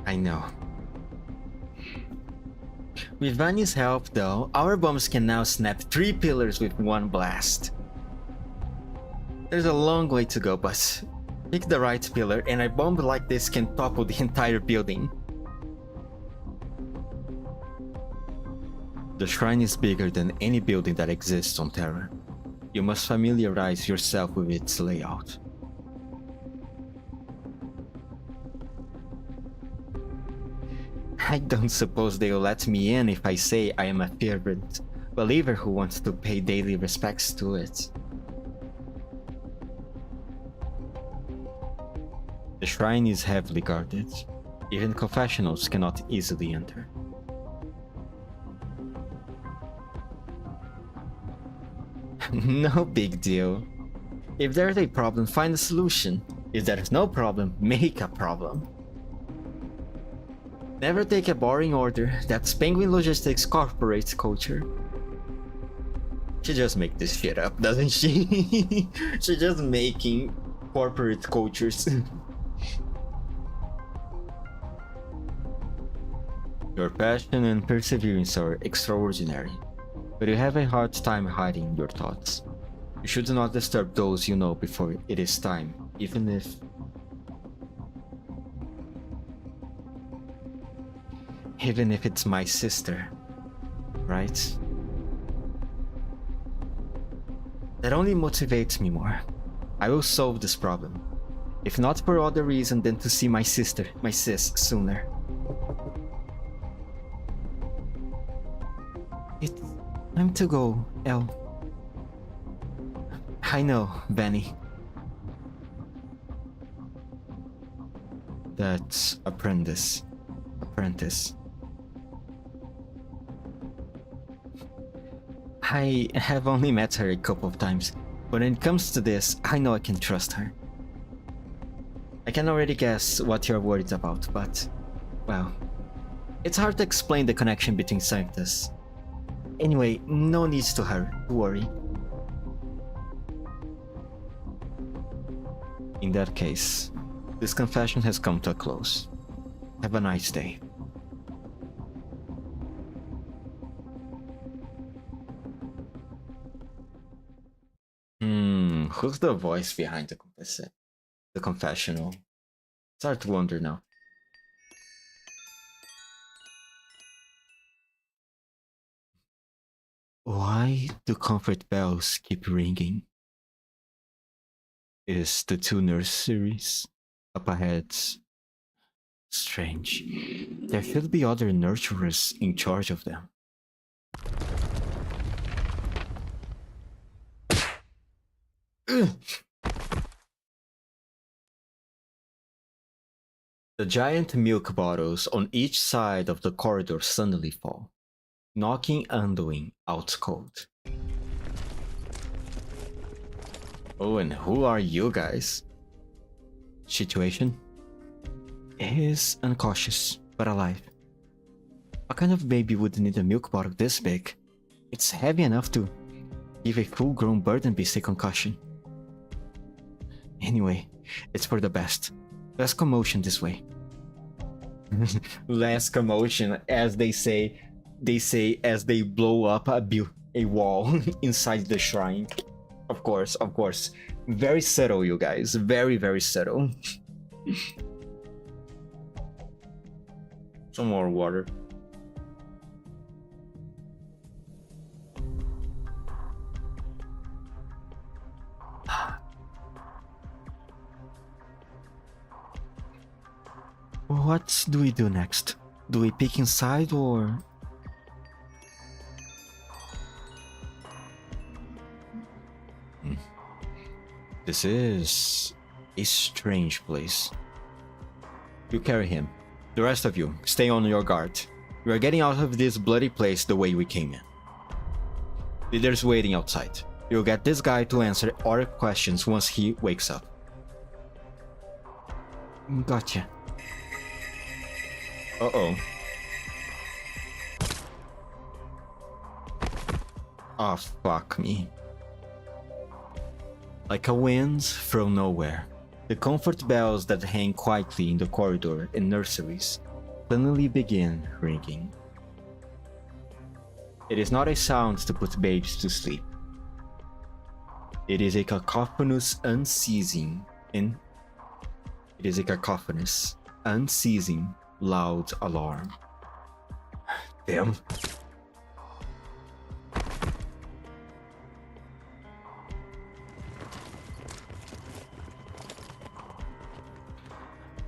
S1: I know. With Vanya's help, though, our bombs can now snap 3 pillars with one blast. There's a long way to go, but pick the right pillar and a bomb like this can topple the entire building. The shrine is bigger than any building that exists on Terra. You must familiarize yourself with its layout. I don't suppose they'll let me in if I say I am a fervent believer who wants to pay daily respects to it. The shrine is heavily guarded. Even confessionals cannot easily enter. No big deal. If there's a problem, find a solution. If there's no problem, make a problem. Never take a boring order. That's Penguin Logistics corporate culture. She just makes this shit up, doesn't she? She's just making corporate cultures. Your passion and perseverance are extraordinary, but you have a hard time hiding your thoughts. You should not disturb those you know before it is time, even if it's my sister, right? That only motivates me more. I will solve this problem, if not for other reason than to see my sis sooner. It's time to go, Elle. I know, Benny. That apprentice. I have only met her a couple of times, but when it comes to this, I know I can trust her. I can already guess what you're worried about, but, well, it's hard to explain the connection between scientists. Anyway, no need to worry. In that case, this confession has come to a close. Have a nice day. Who's the voice behind the confessional? It's hard to wonder now. Why do comfort bells keep ringing? Is the two nurseries up ahead strange? There should be other nurturers in charge of them. The giant milk bottles on each side of the corridor suddenly fall, knocking Anduin out cold. Oh, and who are you guys? Situation? Is uncautious, but alive. What kind of baby would need a milk bottle this big? It's heavy enough to give a full-grown bird and beast a concussion. Anyway, it's for the best. Less commotion this way. Less commotion, as they say as they blow up a wall inside the shrine. Of course. Very subtle, you guys. Very, very subtle. Some more water. What do we do next? Do we peek inside or... This is a strange place. You carry him. The rest of you, stay on your guard. We are getting out of this bloody place the way we came in. Leader's waiting outside. You'll get this guy to answer our questions once he wakes up. Gotcha. Uh-oh. Oh, fuck me. Like a wind from nowhere, the comfort bells that hang quietly in the corridor and nurseries suddenly begin ringing. It is not a sound to put babes to sleep. It is a cacophonous, unceasing, loud alarm. Damn.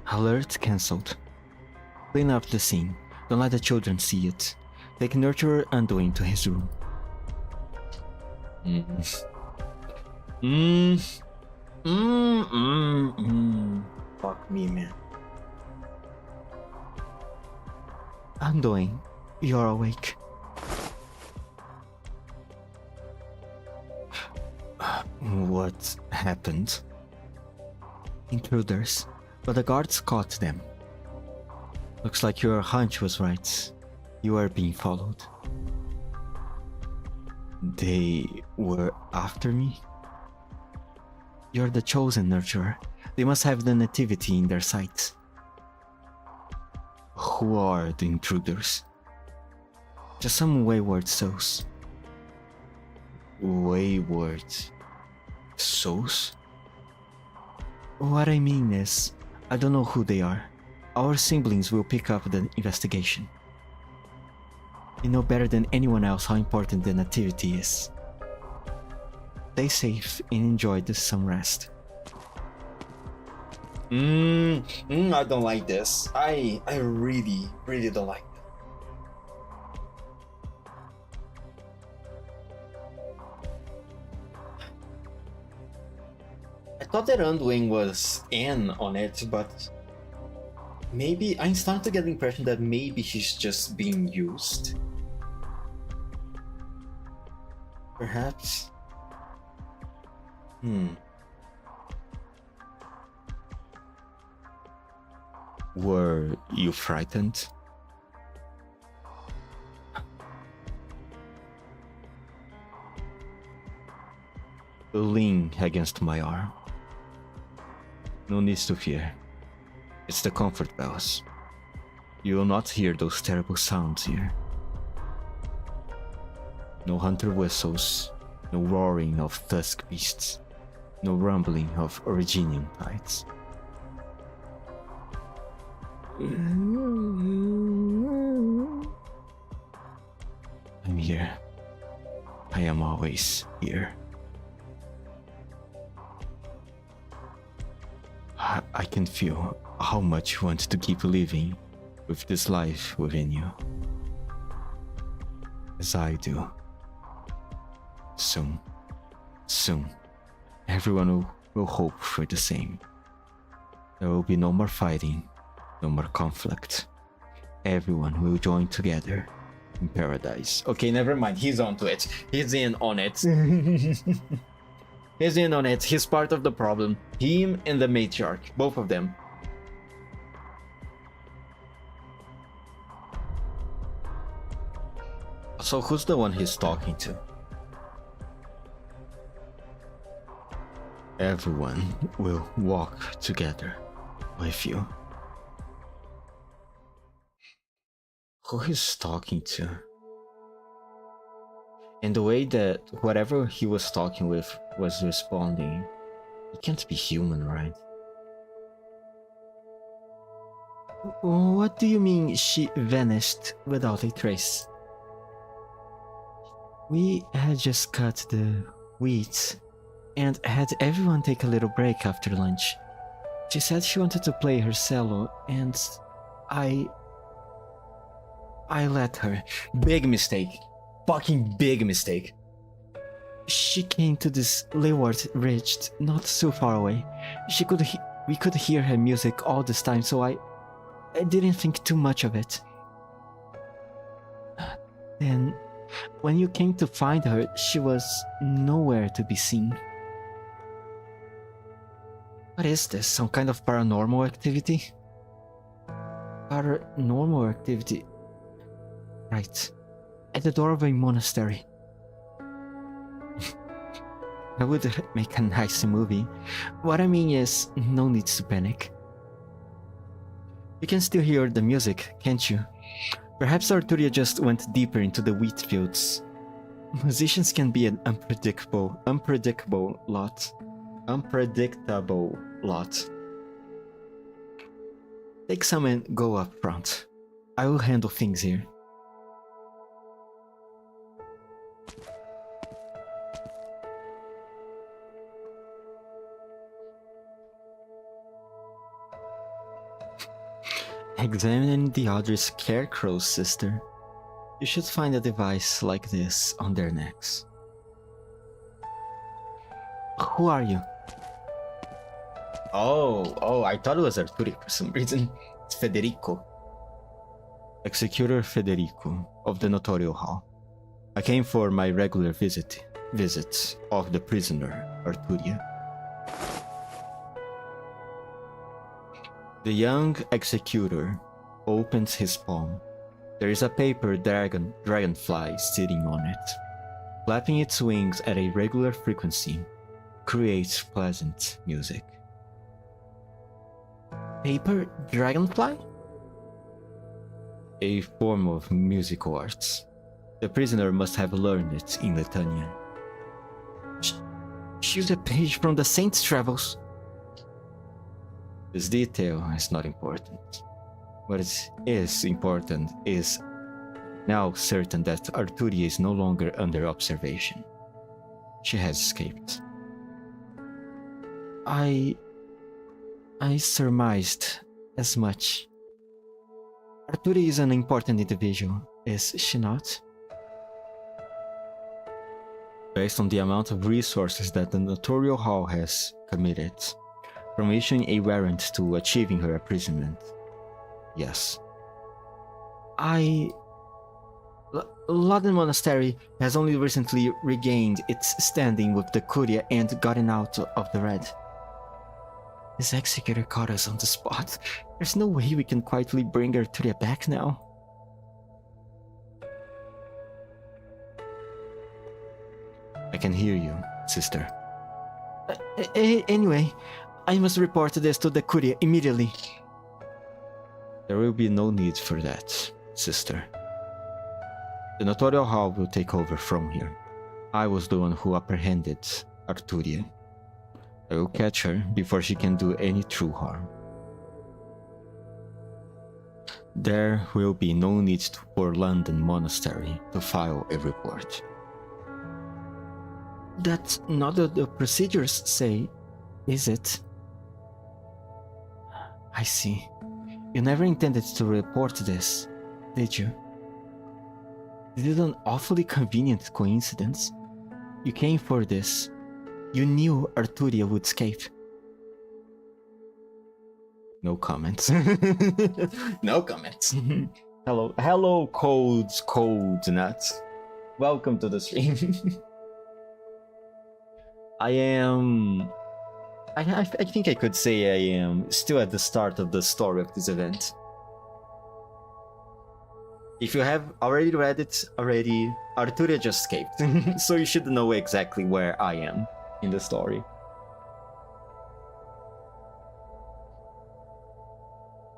S1: Alert cancelled. Clean up the scene. Don't let the children see it. Take Nurturer Anduin to his room. Fuck me, man. Anduin, you're awake. What happened? Intruders, but the guards caught them. Looks like your hunch was right. You are being followed. They were after me? You're the chosen nurturer. They must have the nativity in their sights. Who are the intruders? Just some wayward souls. Wayward souls? What I mean is, I don't know who they are. Our siblings will pick up the investigation. You know better than anyone else how important the nativity is. Stay safe and enjoy some rest. I don't like this. I really don't like it. I thought that Anduin was in on it, but Maybe I'm starting to get the impression that maybe he's just being used. Perhaps. Were you frightened? Lean against my arm. No need to fear. It's the comfort bells. You will not hear those terrible sounds here. No hunter whistles, no roaring of tusk beasts, no rumbling of Originian tides. I'm here. I am always here. I can feel how much you want to keep living with this life within you. As I do. Soon, everyone will hope for the same. There will be no more fighting, no more conflict. Everyone will join together in paradise. Okay, never mind. He's onto it. He's in on it. He's in on it. He's part of the problem. Him and the matriarch. Both of them. So who's the one he's talking to? Everyone will walk together with you. Who he's talking to? And the way that whatever he was talking with was responding, it can't be human, right? What do you mean she vanished without a trace? We had just cut the wheat and had everyone take a little break after lunch. She said she wanted to play her cello and I let her. Big mistake. Fucking big mistake. She came to this leeward ridge not so far away. We could hear her music all this time, so I didn't think too much of it. Then, when you came to find her, she was nowhere to be seen. What is this? Some kind of paranormal activity? Paranormal activity? Right. At the door of a monastery. That would make a nice movie. What I mean is, no need to panic. You can still hear the music, can't you? Perhaps Arturia just went deeper into the wheat fields. Musicians can be an unpredictable lot. Take some and go up front. I will handle things here. Examining the other scarecrows, sister. You should find a device like this on their necks. Who are you? Oh, I thought it was Arturic for some reason. It's Federico. Executor Federico of the Notorial Hall. I came for my regular visit of the prisoner, Arturia. The young executor opens his palm. There is a paper dragonfly sitting on it. Flapping its wings at a regular frequency creates pleasant music. Paper dragonfly? A form of musical arts. The prisoner must have learned it in Lithuanian. Choose a page from the Saint's Travels. This detail is not important. What is important is now certain that Arturia is no longer under observation. She has escaped. I surmised as much. Arturia is an important individual, is she not? Based on the amount of resources that the Notorial Hall has committed, from issuing a warrant to achieving her imprisonment, Yes. London Monastery has only recently regained its standing with the Curia and gotten out of the red. This executor caught us on the spot. There's no way we can quietly bring Arturia back now. I can hear you, sister. Anyway, I must report this to the Curia immediately. There will be no need for that, sister. The notarial hall will take over from here. I was the one who apprehended Arturia. I will catch her before she can do any true harm. There will be no need for London Monastery to file a report. That's not what the procedures say, is it? I see. You never intended to report this, did you? Is it an awfully convenient coincidence? You came for this. You knew Arturia would escape. No comments. No comments. Hello, cold nuts. Welcome to the stream. I think I could say I am still at the start of the story of this event. If you have already read it Arturia just escaped, so you should know exactly where I am in the story.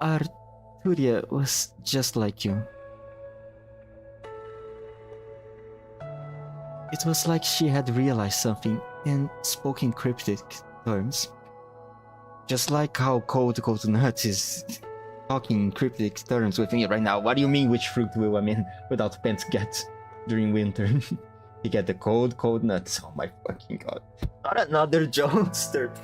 S1: Arturia was just like you. It was like she had realized something and spoke in cryptic terms. Just like how Cold Nut is talking in cryptic terms with me right now. What do you mean, which fruit will without pants get during winter? You get the cold nuts. Oh my fucking god. Not another jokester.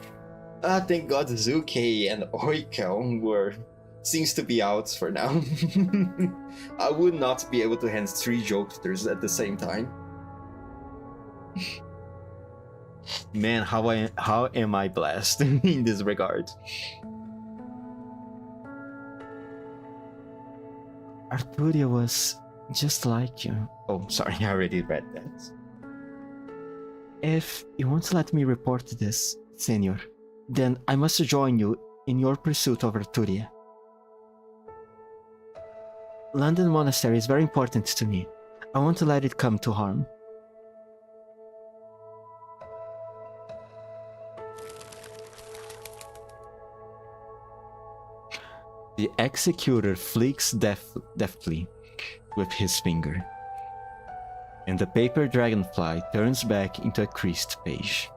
S1: Thank god Zuke and Oikel seems to be out for now. I would not be able to hand 3 jokesters at the same time. Man, how am I blessed in this regard? Arturia was just like you. Oh, sorry, I already read that. If you want to let me report this, Senor, then I must join you in your pursuit of Arturia. London Monastery is very important to me. I want to let it come to harm. The executor flicks deftly with his finger, and the paper dragonfly turns back into a creased page.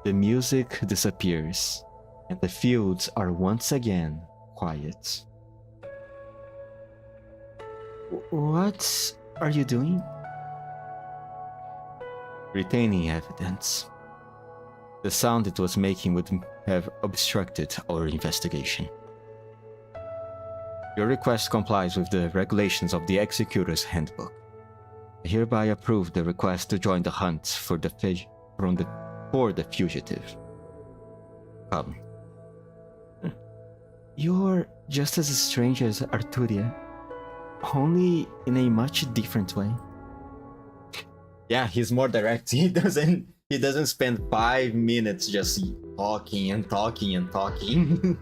S1: The music disappears, and the fields are once again quiet. What are you doing? Retaining evidence. The sound it was making would have obstructed our investigation. Your request complies with the regulations of the Executor's Handbook. I hereby approve the request to join the hunt for the fugitive. Come. You're just as strange as Arturia, only in a much different way. Yeah, he's more direct. He doesn't spend 5 minutes just talking and talking and talking.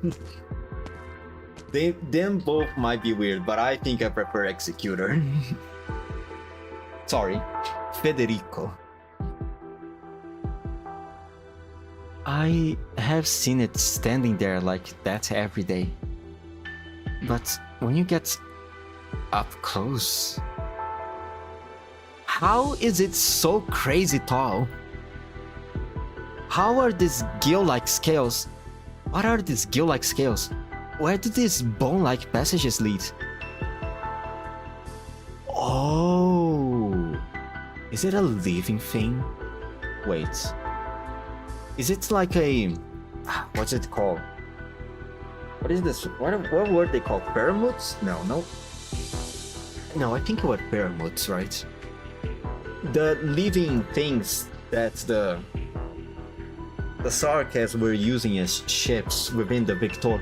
S1: Them both might be weird, but I think I prefer Executor. Sorry, Federico. I have seen it standing there like that every day. But when you get up close... How is it so crazy tall? How are these gill-like scales? What are these gill-like scales? Where do these bone-like passages lead? Oh! Is it a living thing? Wait. Is it like a... What's it called? What is this? What were they called? Pyramids? No. No, I think it was pyramids, right? The living things that the Sarkas were using as ships within the Victor.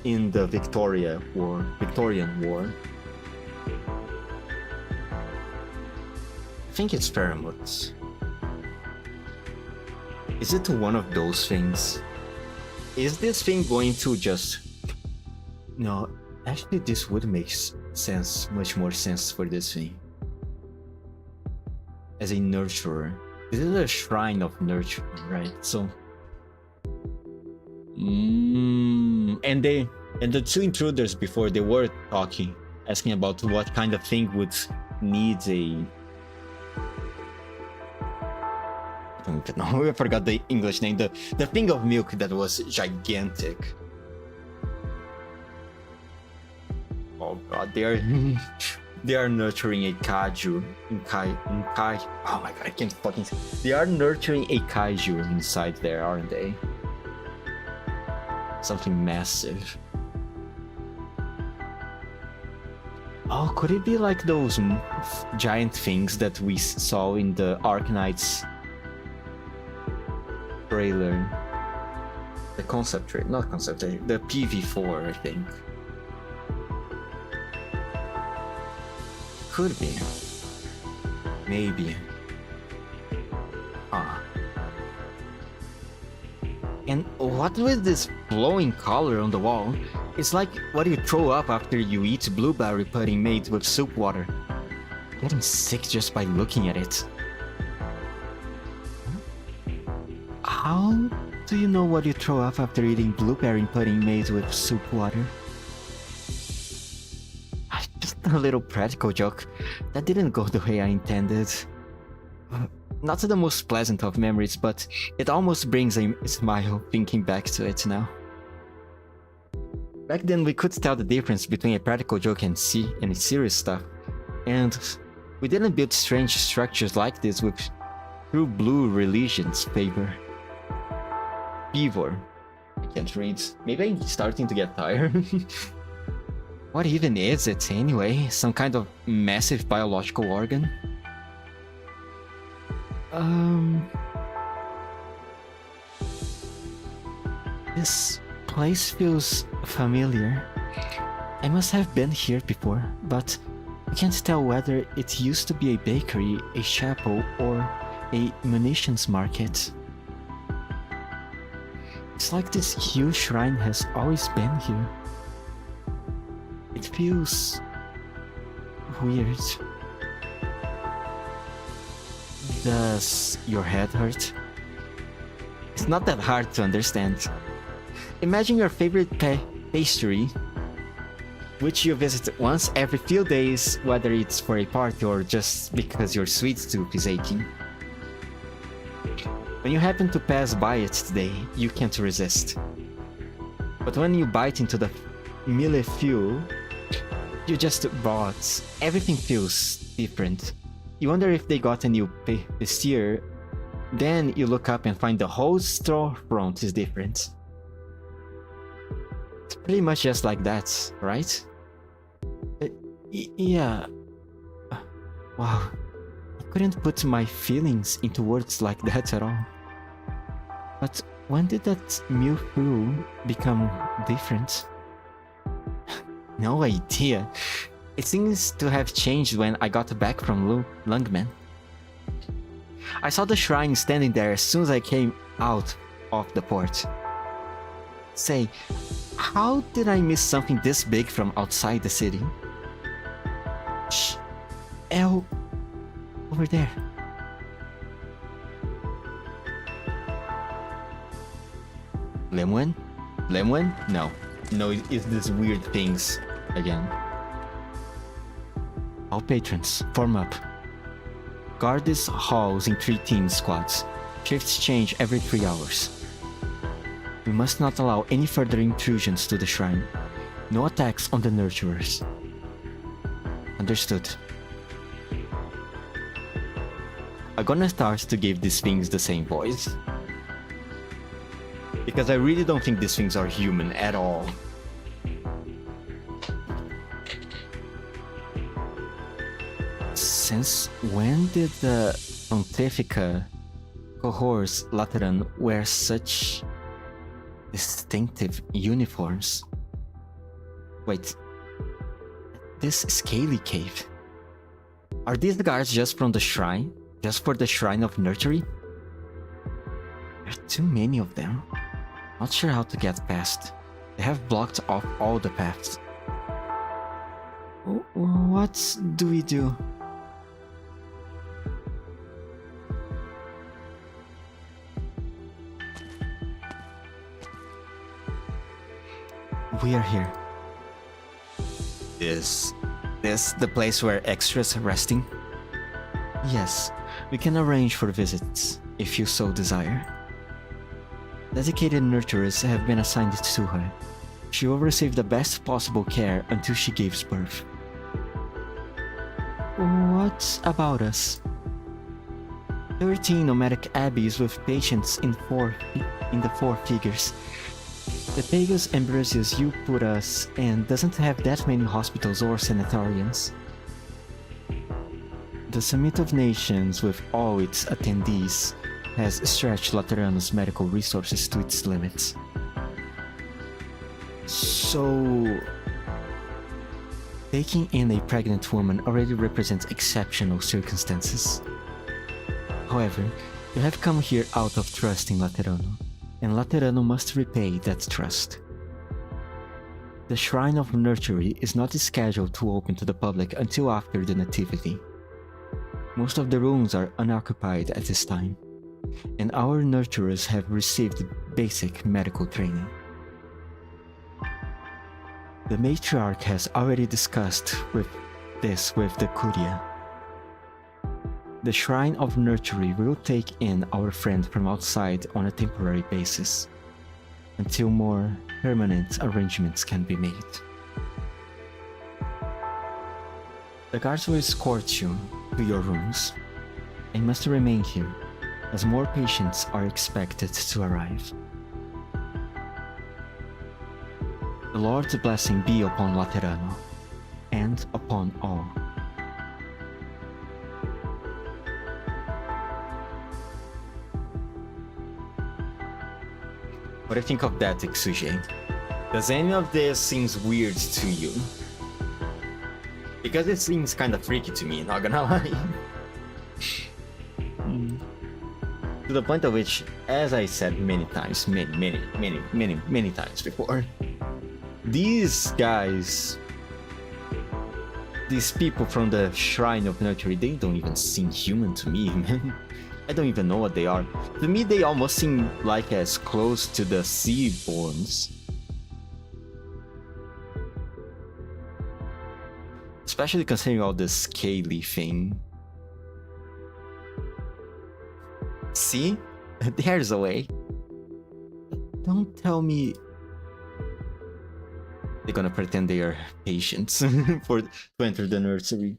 S1: in the Victorian War. I think it's pheromones. Is it one of those things? Is this thing going to just... No, actually this would make sense, much more sense for this thing. As a nurturer. This is a shrine of nurture, right? So... And the two intruders before, they were talking, asking about what kind of thing would need a... I forgot the English name. The thing of milk that was gigantic. Oh god, they are nurturing a kaiju in kai. Oh my god, I can't fucking... They are nurturing a kaiju inside there, aren't they? Something massive. Oh, could it be like those giant things that we saw in the Arknights trailer? The concept trailer, not concept trailer, the PV4, I think. Could be. Maybe. Ah. And what with this glowing color on the wall? It's like what you throw up after you eat blueberry pudding made with soup water. I'm getting sick just by looking at it. How do you know what you throw up after eating blueberry pudding made with soup water? Just a little practical joke. That didn't go the way I intended. Not the most pleasant of memories, but it almost brings a smile thinking back to it now. Back then we could tell the difference between a practical joke and serious stuff, and we didn't build strange structures like this with true blue religion's favor. Fever. I can't read. Maybe I'm starting to get tired. What even is it anyway? Some kind of massive biological organ? This place feels familiar. I must have been here before, but I can't tell whether it used to be a bakery, a chapel, or a munitions market. It's like this huge shrine has always been here. It feels weird. Does your head hurt? It's not that hard to understand. Imagine your favorite pastry, which you visit once every few days, whether it's for a party or just because your sweet tooth is aching. When you happen to pass by it today, you can't resist. But when you bite into the millefeuille you just bought, everything feels different. You wonder if they got a new pastier, then you look up and find the whole storefront is different. It's pretty much just like that, right? Yeah. Wow. I couldn't put my feelings into words like that at all. But when did that millefeuille become different? No idea. It seems to have changed when I got back from Lungman. I saw the shrine standing there as soon as I came out of the port. Say, how did I miss something this big from outside the city? Shh. El... over there. Lemwen? Lemwen? No. No, it's these weird things again. All patrons, form up. Guard these halls in 3 team squads. Shifts change every 3 hours. We must not allow any further intrusions to the shrine. No attacks on the nurturers. Understood. I'm gonna start to give these things the same voice. Because I really don't think these things are human at all. Since when did the Pontifica cohorts Lateran wear such distinctive uniforms? Wait. This scaly cave. Are these the guards just from the shrine? Just for the Shrine of Nurtury? There are too many of them. Not sure how to get past. They have blocked off all the paths. What do we do? We are here. Is this the place where extras are resting? Yes, we can arrange for visits, if you so desire. Dedicated nurturers have been assigned to her. She will receive the best possible care until she gives birth. What about us? 13 nomadic abbeys with patients in the four figures. The Pegasus Ambrosius you put us in doesn't have that many hospitals or sanatoriums. The Summit of Nations, with all its attendees, has stretched Laterano's medical resources to its limits. So, taking in a pregnant woman already represents exceptional circumstances. However, you have come here out of trust in Laterano, and Laterano must repay that trust. The Shrine of Nurtury is not scheduled to open to the public until after the Nativity. Most of the rooms are unoccupied at this time, and our nurturers have received basic medical training. The matriarch has already discussed this with the Curia. The Shrine of Nurtury will take in our friend from outside on a temporary basis, until more permanent arrangements can be made. The guards will escort you to your rooms, and must remain here, as more patients are expected to arrive. The Lord's blessing be upon Laterano, and upon all. What do you think of that, Exuje? Does any of this seems weird to you? Because it seems kind of freaky to me, not gonna lie. To the point of which, as I said many times, many times before, these guys, these people from the Shrine of Nurture, they don't even seem human to me, man. I don't even know what they are. To me, they almost seem like as close to the Seaborns. Especially considering all the scaly thing. See? There's a way. Don't tell me they're gonna pretend they are patients to enter the nursery.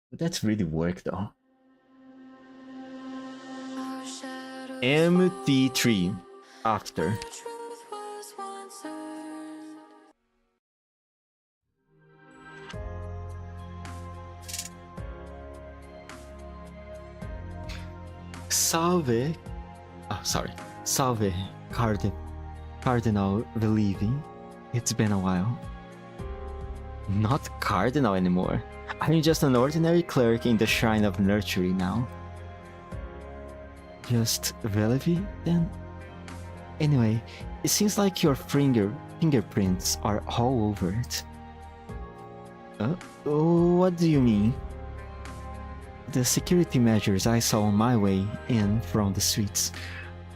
S1: But that's really work though. MT3 after. Salve. Oh, sorry. Salve, Cardinal Velivi. It's been a while. Not Cardinal anymore. I'm just an ordinary cleric in the Shrine of Nurtury now. Just Velivi, then? Anyway, it seems like your fingerprints are all over it. What do you mean? The security measures I saw on my way in from the streets,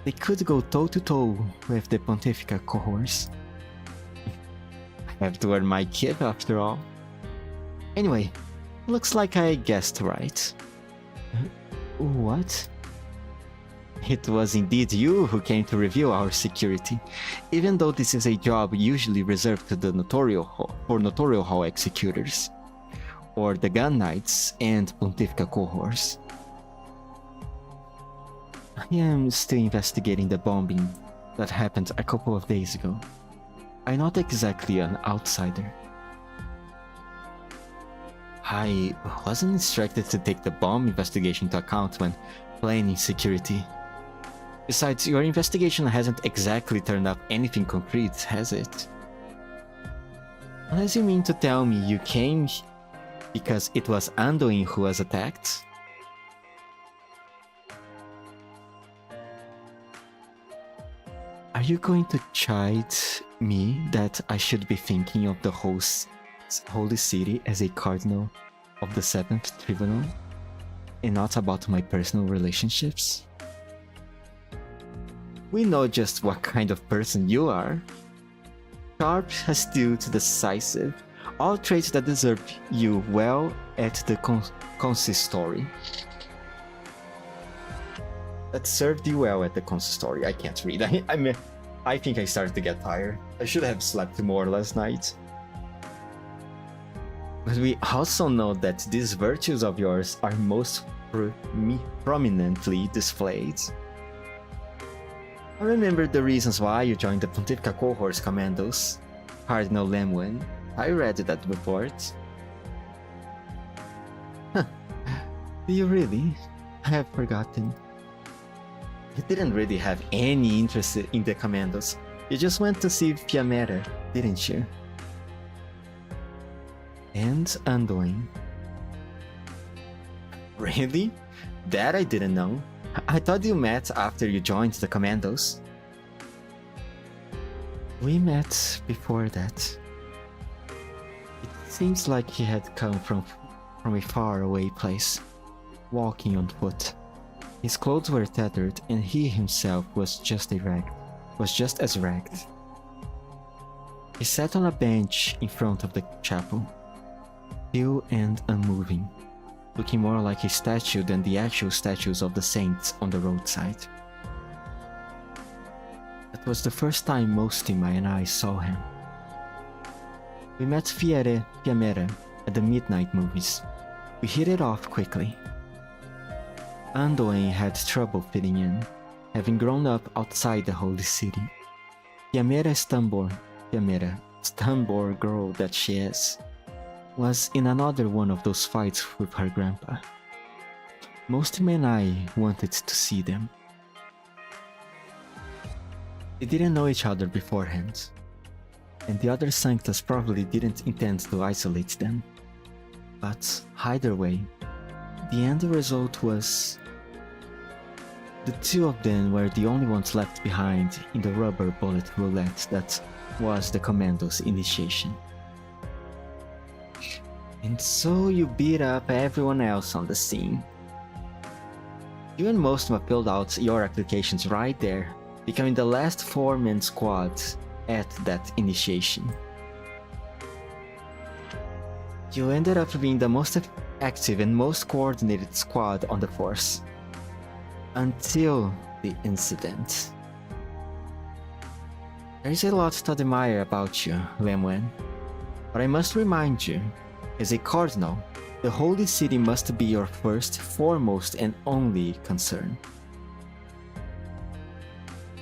S1: they could go toe-to-toe with the Pontifica cohorts. I have to wear my kit after all. Anyway, looks like I guessed right. What? It was indeed you who came to review our security, even though this is a job usually reserved to the Notorial Hall executors, or the Arknights and Pontifica cohorts. I am still investigating the bombing that happened a couple of days ago. I'm not exactly an outsider. I wasn't instructed to take the bomb investigation into account when planning security. Besides, your investigation hasn't exactly turned up anything concrete, has it? Unless you mean to tell me you came because it was Anduin who was attacked? Are you going to chide me that I should be thinking of the holy city as a cardinal of the 7th Tribunal and not about my personal relationships? We know just what kind of person you are. Sharp, astute, decisive, all traits that deserve you well at the consistory. That served you well at the consistory. I can't read. I think I started to get tired. I should have slept more last night. But we also know that these virtues of yours are most prominently displayed. I remember the reasons why you joined the Pontifical Cohort's Commandos, Cardinal Lemwin. I read that report. Huh. Do you really? I have forgotten. You didn't really have any interest in the Commandos. You just went to see Piamera, didn't you? And Anduin. Really? That I didn't know. I thought you met after you joined the Commandos. We met before that. It seems like he had come from a faraway place, walking on foot. His clothes were tattered, and he himself was just as ragged. He sat on a bench in front of the chapel, still and unmoving, looking more like a statue than the actual statues of the saints on the roadside. That was the first time Mostima and I saw him. We met Piamera at the midnight movies. We hit it off quickly. Anduin had trouble fitting in, having grown up outside the holy city. Piamera, Stambor girl that she is, was in another one of those fights with her grandpa. Mostima and I wanted to see them. They didn't know each other beforehand, and the other Sanctus probably didn't intend to isolate them. But either way, the end result was the two of them were the only ones left behind in the rubber bullet roulette that was the Commando's initiation. And so you beat up everyone else on the scene. You and Mostima filled out your applications right there, becoming the last 4-man squad at that initiation. You ended up being the most active and most coordinated squad on the force. Until the incident. There is a lot to admire about you, Lemwen. But I must remind you, as a cardinal, the holy city must be your first, foremost, and only concern.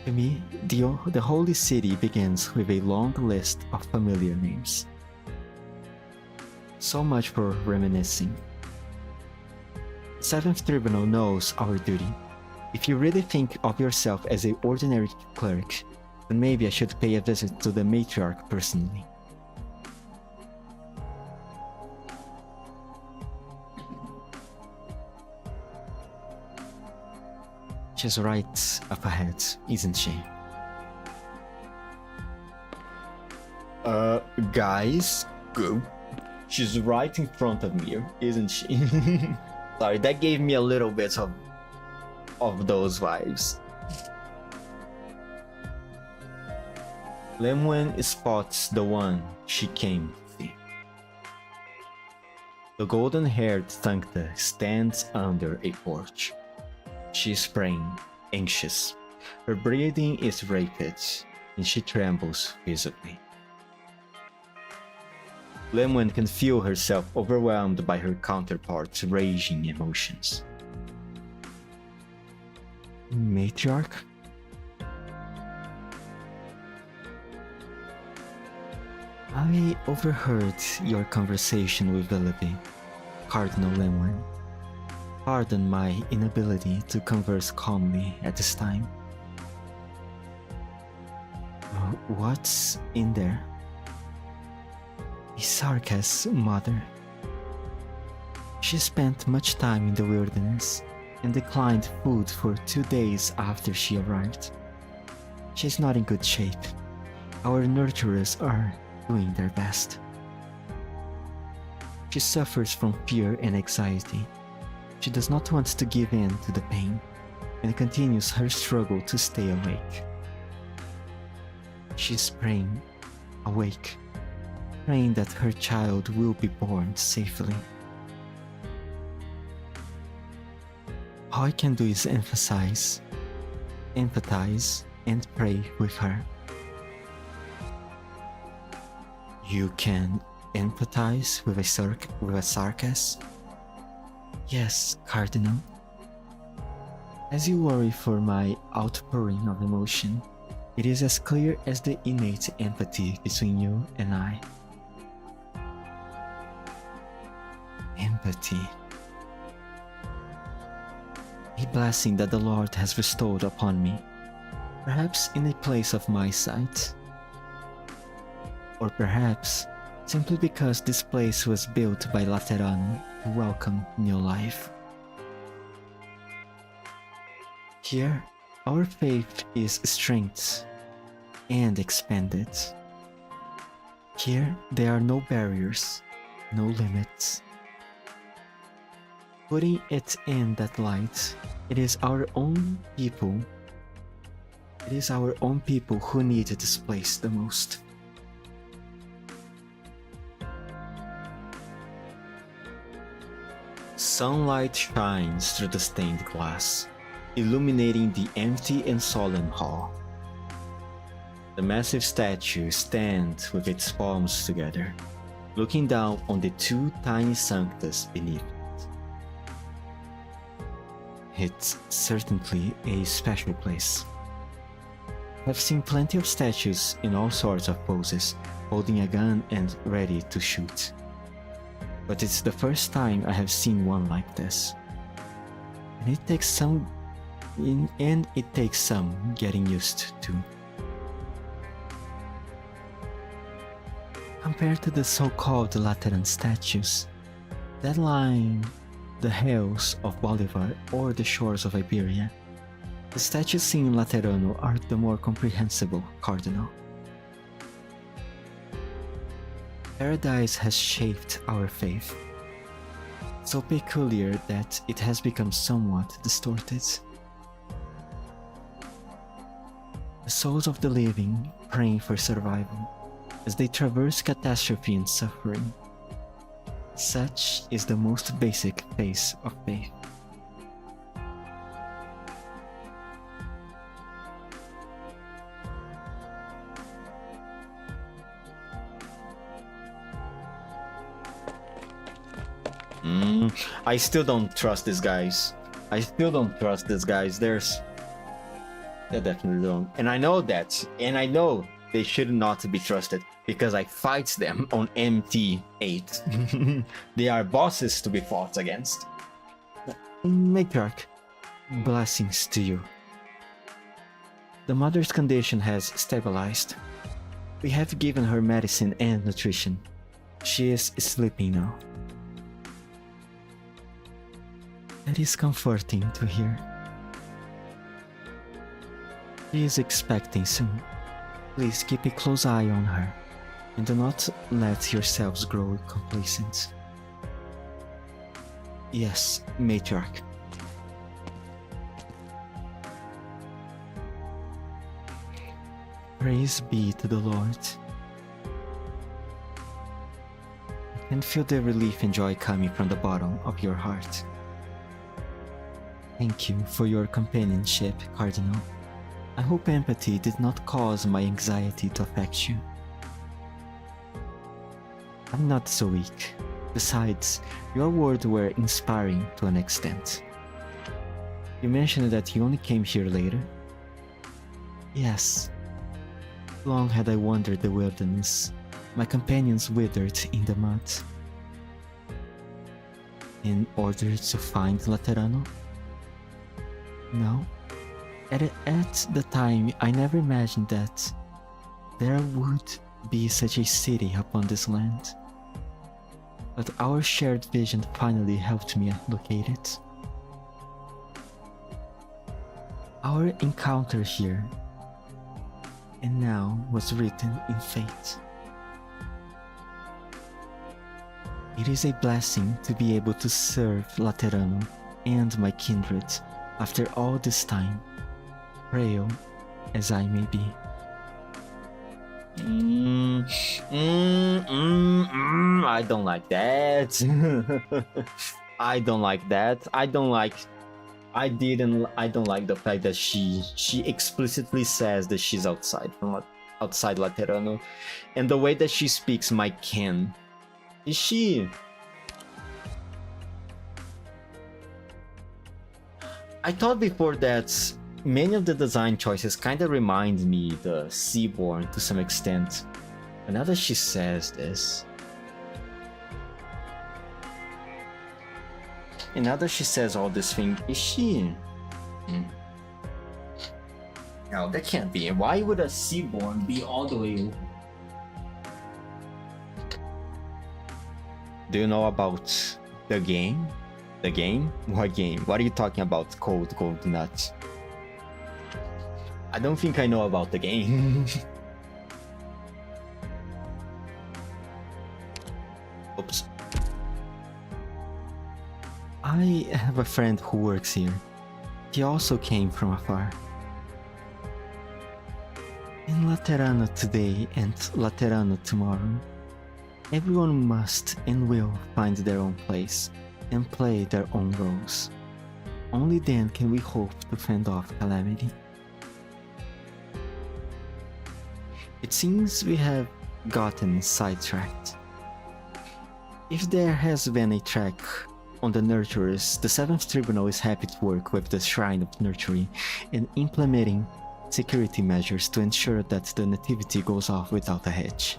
S1: To me, the holy city begins with a long list of familiar names. So much for reminiscing. The 7th Tribunal knows our duty. If you really think of yourself as an ordinary cleric, then maybe I should pay a visit to the matriarch personally. She's right up ahead, isn't she? Guys, go. She's right in front of me, isn't she? Sorry, that gave me a little bit of those vibes. Lemwen spots the one she came to see. The golden-haired Sancta stands under a porch. She is praying, anxious. Her breathing is rapid, and she trembles visibly. Lemwen can feel herself overwhelmed by her counterpart's raging emotions. Matriarch? I overheard your conversation with Willoughby, Cardinal Lemwen. Pardon my inability to converse calmly at this time. What's in there? Isarka's mother. She spent much time in the wilderness and declined food for 2 days after she arrived. She's not in good shape. Our nurturers are doing their best. She suffers from fear and anxiety. She does not want to give in to the pain and continues her struggle to stay awake. She's praying, awake, praying that her child will be born safely. All I can do is empathize, and pray with her. You can empathize with a sarcas? Yes, Cardinal. As you worry for my outpouring of emotion, it is as clear as the innate empathy between you and I. Empathy. A blessing that the Lord has bestowed upon me, perhaps in a place of my sight. Or perhaps simply because this place was built by Laterano to welcome new life. Here, our faith is strengthened and expanded. Here, there are no barriers, no limits. Putting it in that light, it is our own people. It is our own people who need this place the most. Sunlight shines through the stained glass, illuminating the empty and solemn hall. The massive statue stands with its palms together, looking down on the 2 tiny sanctus beneath it. It's certainly a special place. I've seen plenty of statues in all sorts of poses, holding a gun and ready to shoot. But it's the first time I have seen one like this. And it takes some getting used to. Compared to the so-called Lateran statues, that line the hills of Bolivar or the shores of Iberia, the statues seen in Laterano are the more comprehensible, Cardinal. Paradise has shaped our faith, so peculiar that it has become somewhat distorted. The souls of the living praying for survival as they traverse catastrophe and suffering. Such is the most basic phase of faith. I still don't trust these guys. They definitely don't. And I know that. And I know they should not be trusted because I fight them on MT8. They are bosses to be fought against. Matriarch, blessings to you. The mother's condition has stabilized. We have given her medicine and nutrition. She is sleeping now. That is comforting to hear. She is expecting soon. Please keep a close eye on her, and do not let yourselves grow complacent. Yes, Matriarch. Praise be to the Lord. I can feel the relief and joy coming from the bottom of your heart. Thank you for your companionship, Cardinal. I hope empathy did not cause my anxiety to affect you. I'm not so weak. Besides, your words were inspiring to an extent. You mentioned that you only came here later? Yes. Long had I wandered the wilderness, my companions withered in the mud. In order to find Laterano? No. At the time, I never imagined that there would be such a city upon this land. but our shared vision finally helped me locate it. Our encounter here and now was written in fate. It is a blessing to be able to serve Laterano and my kindred after all this time, frail as I may be. I don't like that. I don't like that. I don't like the fact that she explicitly says that she's outside Laterano, and the way that she speaks my kin. Is she? I thought before that many of the design choices kind of remind me the Seaborn to some extent, but now that she says this, and now that she says all this thing, is she? No, that can't be. Why would a Seaborn be all the way over? Do you know about the game? The game? What game? What are you talking about, Cold Gold Nut? I don't think I know about the game. Oops. I have a friend who works here. He also came from afar. In Laterano today and Laterano tomorrow, everyone must and will find their own place and play their own roles. Only then can we hope to fend off calamity. It seems we have gotten sidetracked. If there has been a track on the Nurturers, the 7th Tribunal is happy to work with the Shrine of Nurturing in implementing security measures to ensure that the nativity goes off without a hitch.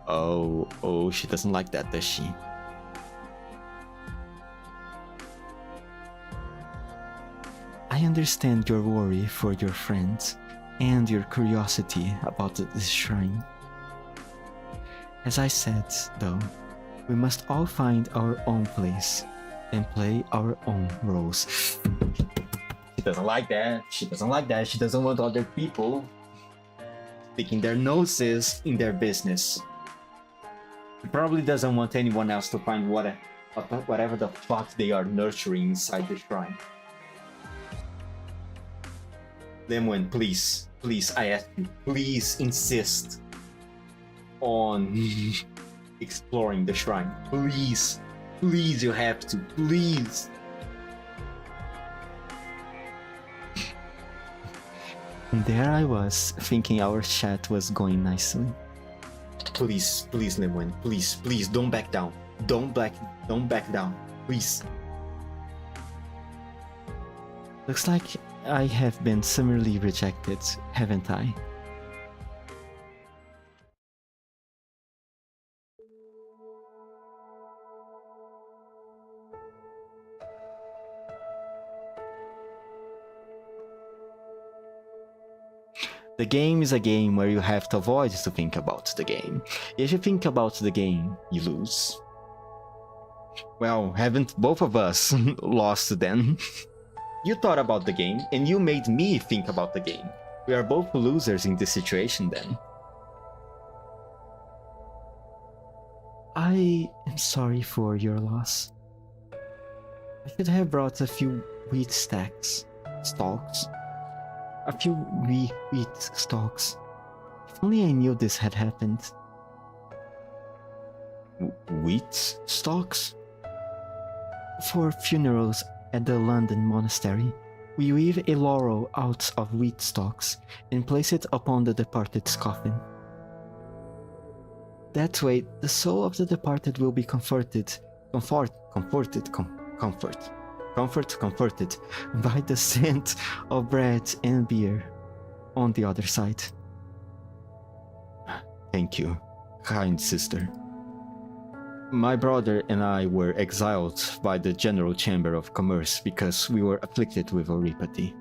S1: Oh, she doesn't like that, does she? I understand your worry for your friends and your curiosity about this shrine. As I said, though, we must all find our own place and play our own roles. She doesn't like that. She doesn't like that. She doesn't want other people sticking their noses in their business. She probably doesn't want anyone else to find whatever the fuck they are nurturing inside the shrine. Lemon, please, I ask you, please insist on exploring the shrine. Please, you have to, please. And there I was, thinking our chat was going nicely. Please, Lemon, please, don't back down. Don't back down, please. Looks like I have been summarily rejected, haven't I? The game is a game where you have to avoid to think about the game. If you think about the game, you lose. Well, haven't both of us lost then? You thought about the game, and you made me think about the game. We are both losers in this situation then. I am sorry for your loss. I should have brought a few wheat stalks. A few wheat stalks. If only I knew this had happened. Wheat stalks? For funerals at the London monastery, we weave a laurel out of wheat stalks and place it upon the departed's coffin. That way, the soul of the departed will be comforted by the scent of bread and beer on the other side. Thank you, kind sister. My brother and I were exiled by the General Chamber of Commerce because we were afflicted with oripathy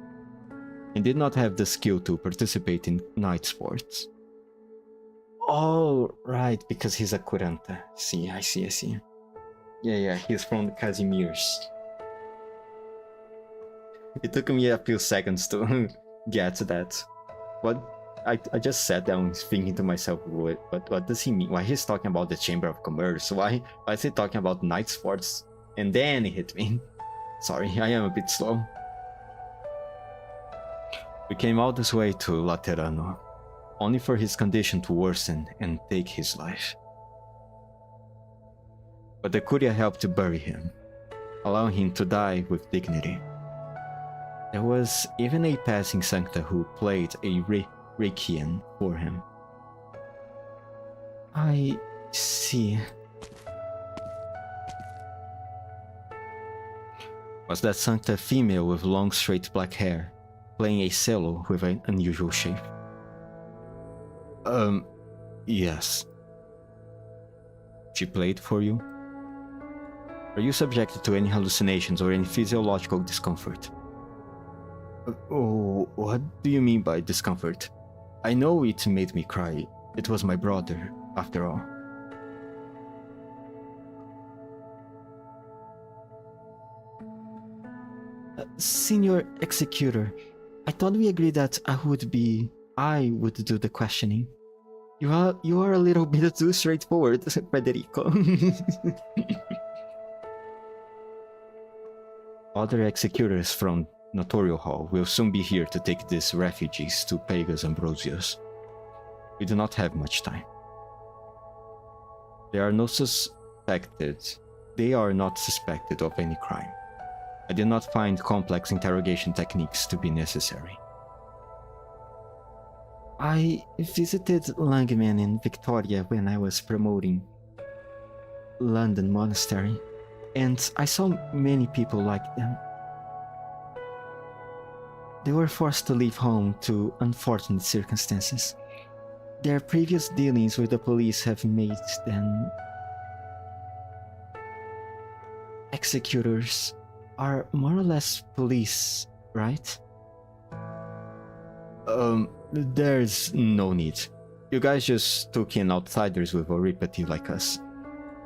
S1: and did not have the skill to participate in night sports. Oh, right, because he's a curanta. See, I see. Yeah, he's from Casimir's. It took me a few seconds to get to that. What? I just sat down thinking to myself, what does he mean? Why he's talking about the Chamber of Commerce? Why is he talking about night sports? And then it hit me. Sorry, I am a bit slow. We came all this way to Laterano, only for his condition to worsen and take his life. But the Curia helped to bury him, allowing him to die with dignity. There was even a passing sancta who played a requiem for him. I see. Was that sancta female with long straight black hair, playing a cello with an unusual shape? Yes. She played for you? Are you subjected to any hallucinations or any physiological discomfort? Oh, what do you mean by discomfort? I know it made me cry. It was my brother, after all. Senior Executor, I thought we agreed that I would do the questioning. You are a little bit too straightforward, Federico. Other executors from Notorial Hall will soon be here to take these refugees to Pegasus Ambrosius. We do not have much time. They are not suspected of any crime. I did not find complex interrogation techniques to be necessary. I visited Langman in Victoria when I was promoting London Monastery, and I saw many people like them. They were forced to leave home to unfortunate circumstances. Their previous dealings with the police have made them... Executors are more or less police, right? There's no need. You guys just took in outsiders with oripathy like us.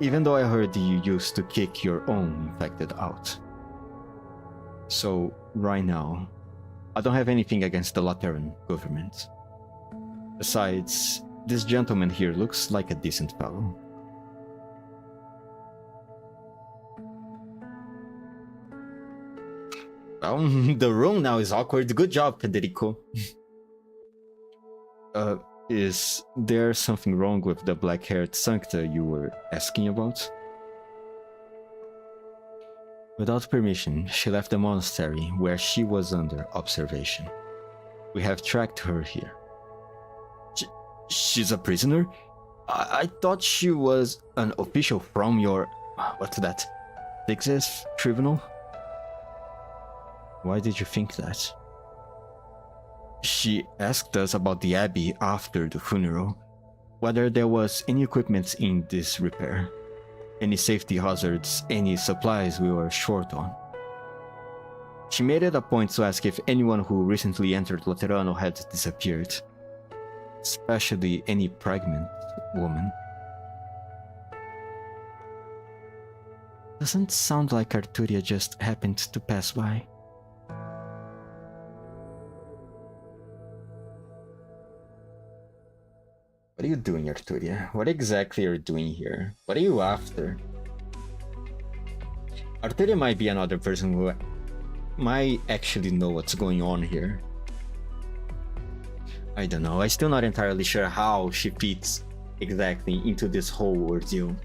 S1: Even though I heard you used to kick your own infected out. So, right now, I don't have anything against the Lateran government. Besides, this gentleman here looks like a decent fellow. Well, the room now is awkward. Good job, Federico. Is there something wrong with the black-haired sancta you were asking about? Without permission, she left the monastery where she was under observation. We have tracked her here. She's a prisoner? I thought she was an official from your... what's that? Pixiv tribunal? Why did you think that? She asked us about the abbey after the funeral, whether there was any equipment in disrepair, any safety hazards, any supplies we were short on. She made it a point to ask if anyone who recently entered Laterano had disappeared, especially any pregnant woman. Doesn't sound like Arturia just happened to pass by. What are you doing, Arturia? What exactly are you doing here? What are you after? Arturia might be another person who might actually know what's going on here. I don't know. I'm still not entirely sure how she fits exactly into this whole ordeal.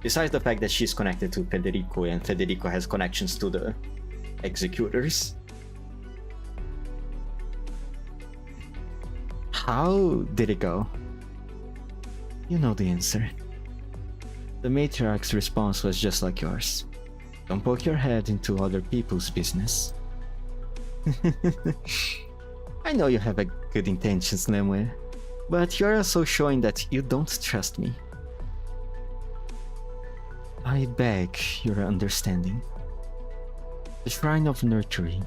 S1: Besides the fact that she's connected to Federico and Federico has connections to the executors. How did it go? You know the answer. The matriarch's response was just like yours. Don't poke your head into other people's business. I know you have good intentions, Lemwe, but you're also showing that you don't trust me. I beg your understanding. The Shrine of Nurturing,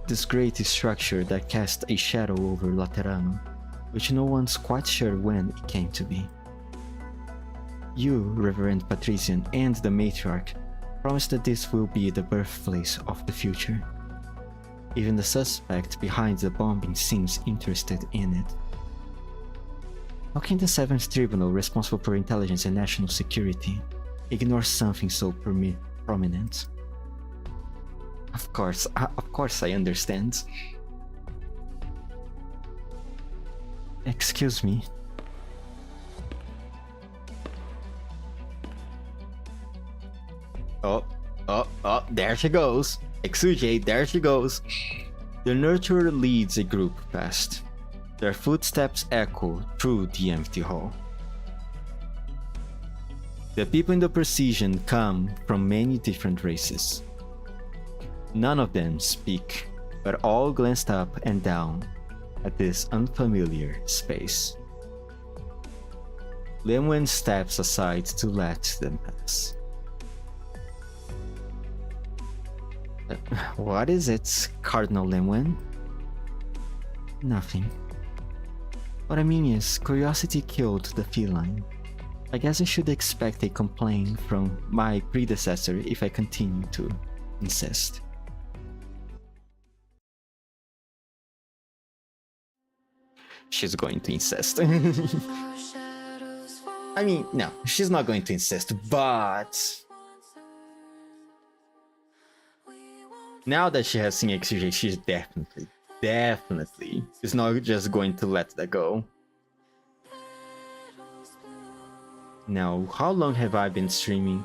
S1: this great structure that casts a shadow over Laterano, which no one's quite sure when it came to be. You, Reverend Patrician, and the matriarch promise that this will be the birthplace of the future. Even the suspect behind the bombing seems interested in it. How can the Seventh Tribunal, responsible for intelligence and national security, ignore something so prominent? Of course I understand. Excuse me. Oh, there she goes. Exujay, there she goes. The nurturer leads a group past. Their footsteps echo through the empty hall. The people in the procession come from many different races. None of them speak, but all glanced up and down at this unfamiliar space. Lemwen steps aside to let them pass. What is it, Cardinal Lemwen? Nothing. What I mean is, curiosity killed the feline. I guess I should expect a complaint from my predecessor if I continue to insist. She's going to insist. I mean, no, she's not going to insist, but... now that she has seen XJ, she's definitely is not just going to let that go. Now, how long have I been streaming?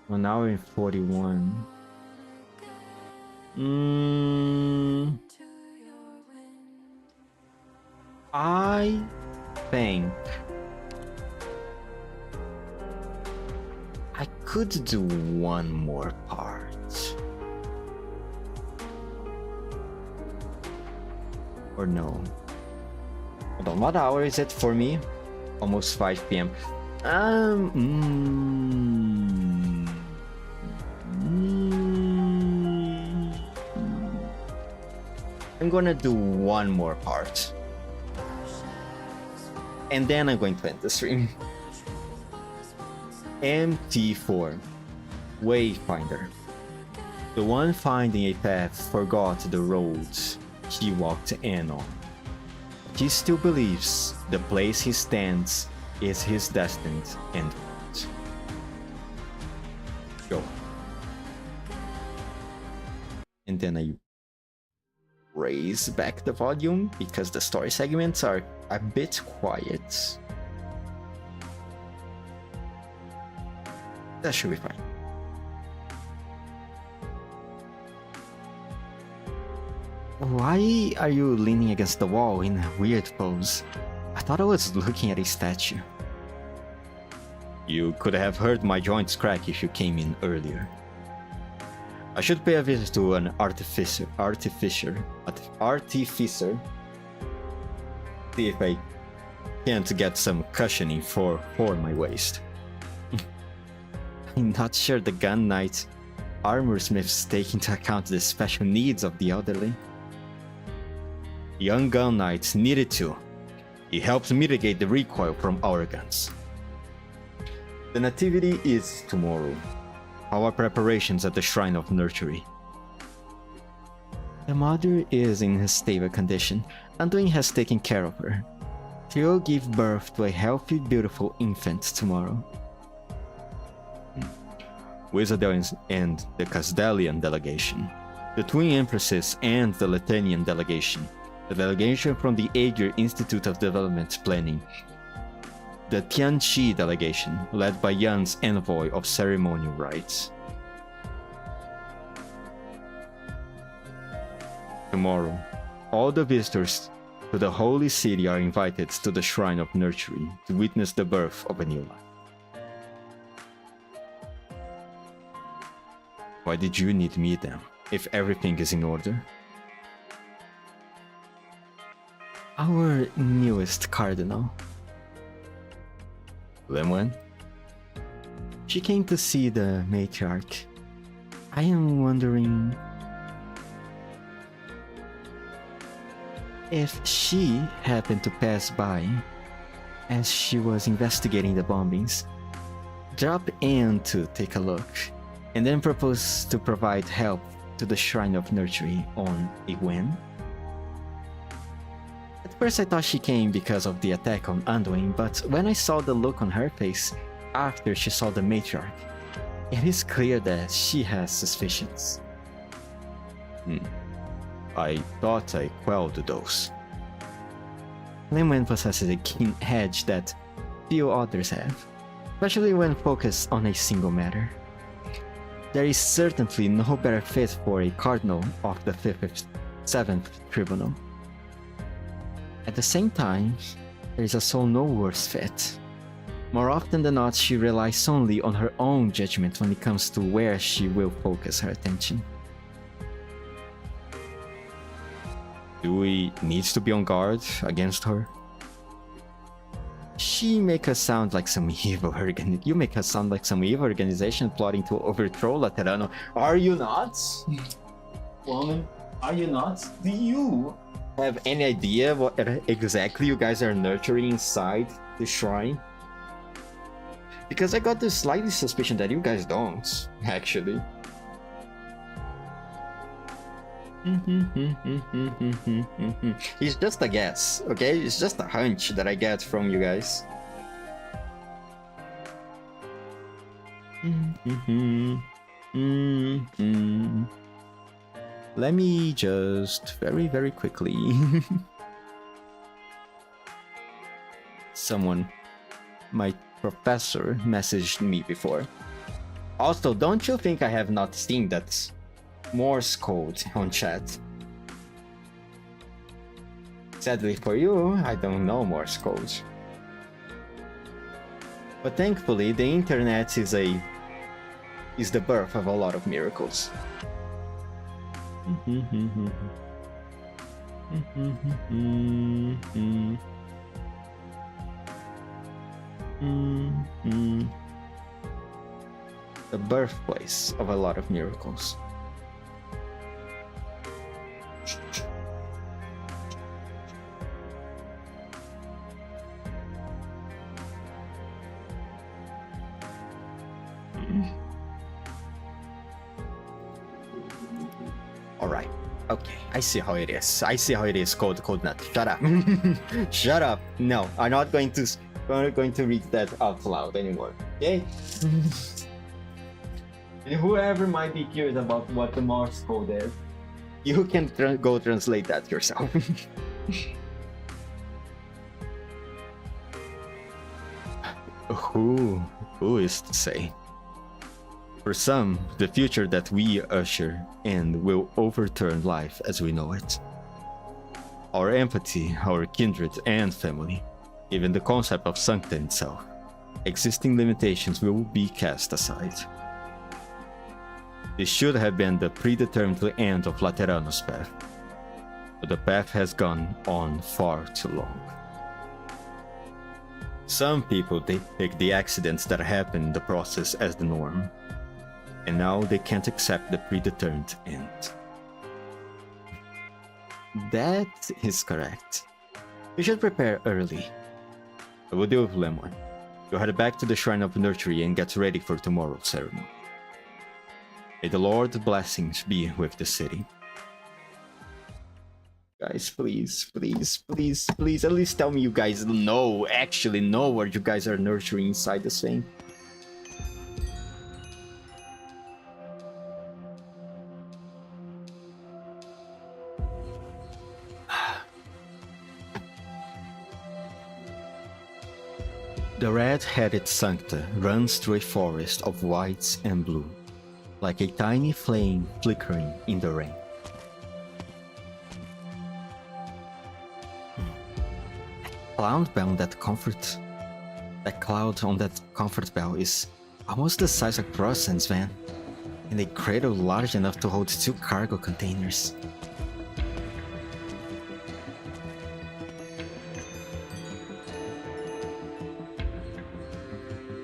S1: 1 hour and 41. I think I could do one more part. Or no. Hold on, what hour is it for me? Almost 5 p.m. I'm gonna do one more part. And then I'm going to end the stream. MT4 Wayfinder. The one finding a path forgot the roads he walked in on. He still believes the place he stands is his destined endpoint. Go. And then I raise back the volume because the story segments are a bit quiet. That should be fine. Why are you leaning against the wall in a weird pose? I thought I was looking at a statue. You could have heard my joints crack if you came in earlier. I should pay a visit to an artificer. See if I can't get some cushioning for my waist. I'm not sure the gun knight armorsmiths take into account the special needs of the elderly. Young gun knights needed to. It helps mitigate the recoil from our guns. The nativity is tomorrow. How are preparations at the Shrine of Nurtury? The mother is in a stable condition. Anduin has taken care of her. She will give birth to a healthy, beautiful infant tomorrow. Wizardel and the Casdalian delegation, the Twin Empresses and the Letanian delegation, the delegation from the Aegir Institute of Development Planning, the Tianqi delegation, led by Yan's envoy of ceremonial rites. Tomorrow, all the visitors to the holy city are invited to the Shrine of Nurtury to witness the birth of a new life. Why did you need me then, if everything is in order? Our newest cardinal. Lemwen? She came to see the matriarch. I am wondering... if she happened to pass by as she was investigating the bombings, drop in to take a look, and then propose to provide help to the Shrine of Nurturing on a whim? At first I thought she came because of the attack on Anduin, but when I saw the look on her face after she saw the matriarch, it is clear that she has suspicions. I thought I quelled those. Limwen possesses a keen edge that few others have, especially when focused on a single matter. There is certainly no better fit for a cardinal of the 7th Tribunal. At the same time, there is also no worse fit. More often than not, she relies solely on her own judgment when it comes to where she will focus her attention. Do we need to be on guard against her? She make us sound like some evil You make us sound like some evil organization plotting to overthrow Laterano. Are you not? Woman, are you not? Do you have any idea what exactly you guys are nurturing inside the shrine? Because I got this slightly suspicion that you guys don't, actually. It's just a guess, okay? It's just a hunch that I get from you guys. Let me just very quickly. Someone, my professor, messaged me before. Also, don't you think I have not seen that Morse code on chat? Sadly for you, I don't know Morse code. But thankfully, the internet is the birth of a lot of miracles. The birthplace of a lot of miracles. Alright. Okay, I see how it is. I see how it is, Cold Nut. Shut up. Shut up. No, I'm not going to read that out loud anymore. Okay? And whoever might be curious about what the Morse code is, you can go translate that yourself. Who is to say? For some, the future that we usher in will overturn life as we know it. Our empathy, our kindred and family, even the concept of sanctity itself, existing limitations will be cast aside. This should have been the predetermined end of Laterano's path, but the path has gone on far too long. Some people take the accidents that happen in the process as the norm, and now they can't accept the predetermined end. That is correct. You should prepare early. I will deal with Lemon. You head back to the Shrine of Nurturing and get ready for tomorrow's ceremony. May the Lord's blessings be with the city. Guys, please, at least tell me you guys actually know what you guys are nurturing inside the thing. The red-headed Sancta runs through a forest of whites and blue, like a tiny flame flickering in the rain. Cloud bell on that cloud on that comfort bell is almost the size of Crossland's van, and a cradle large enough to hold 2 cargo containers.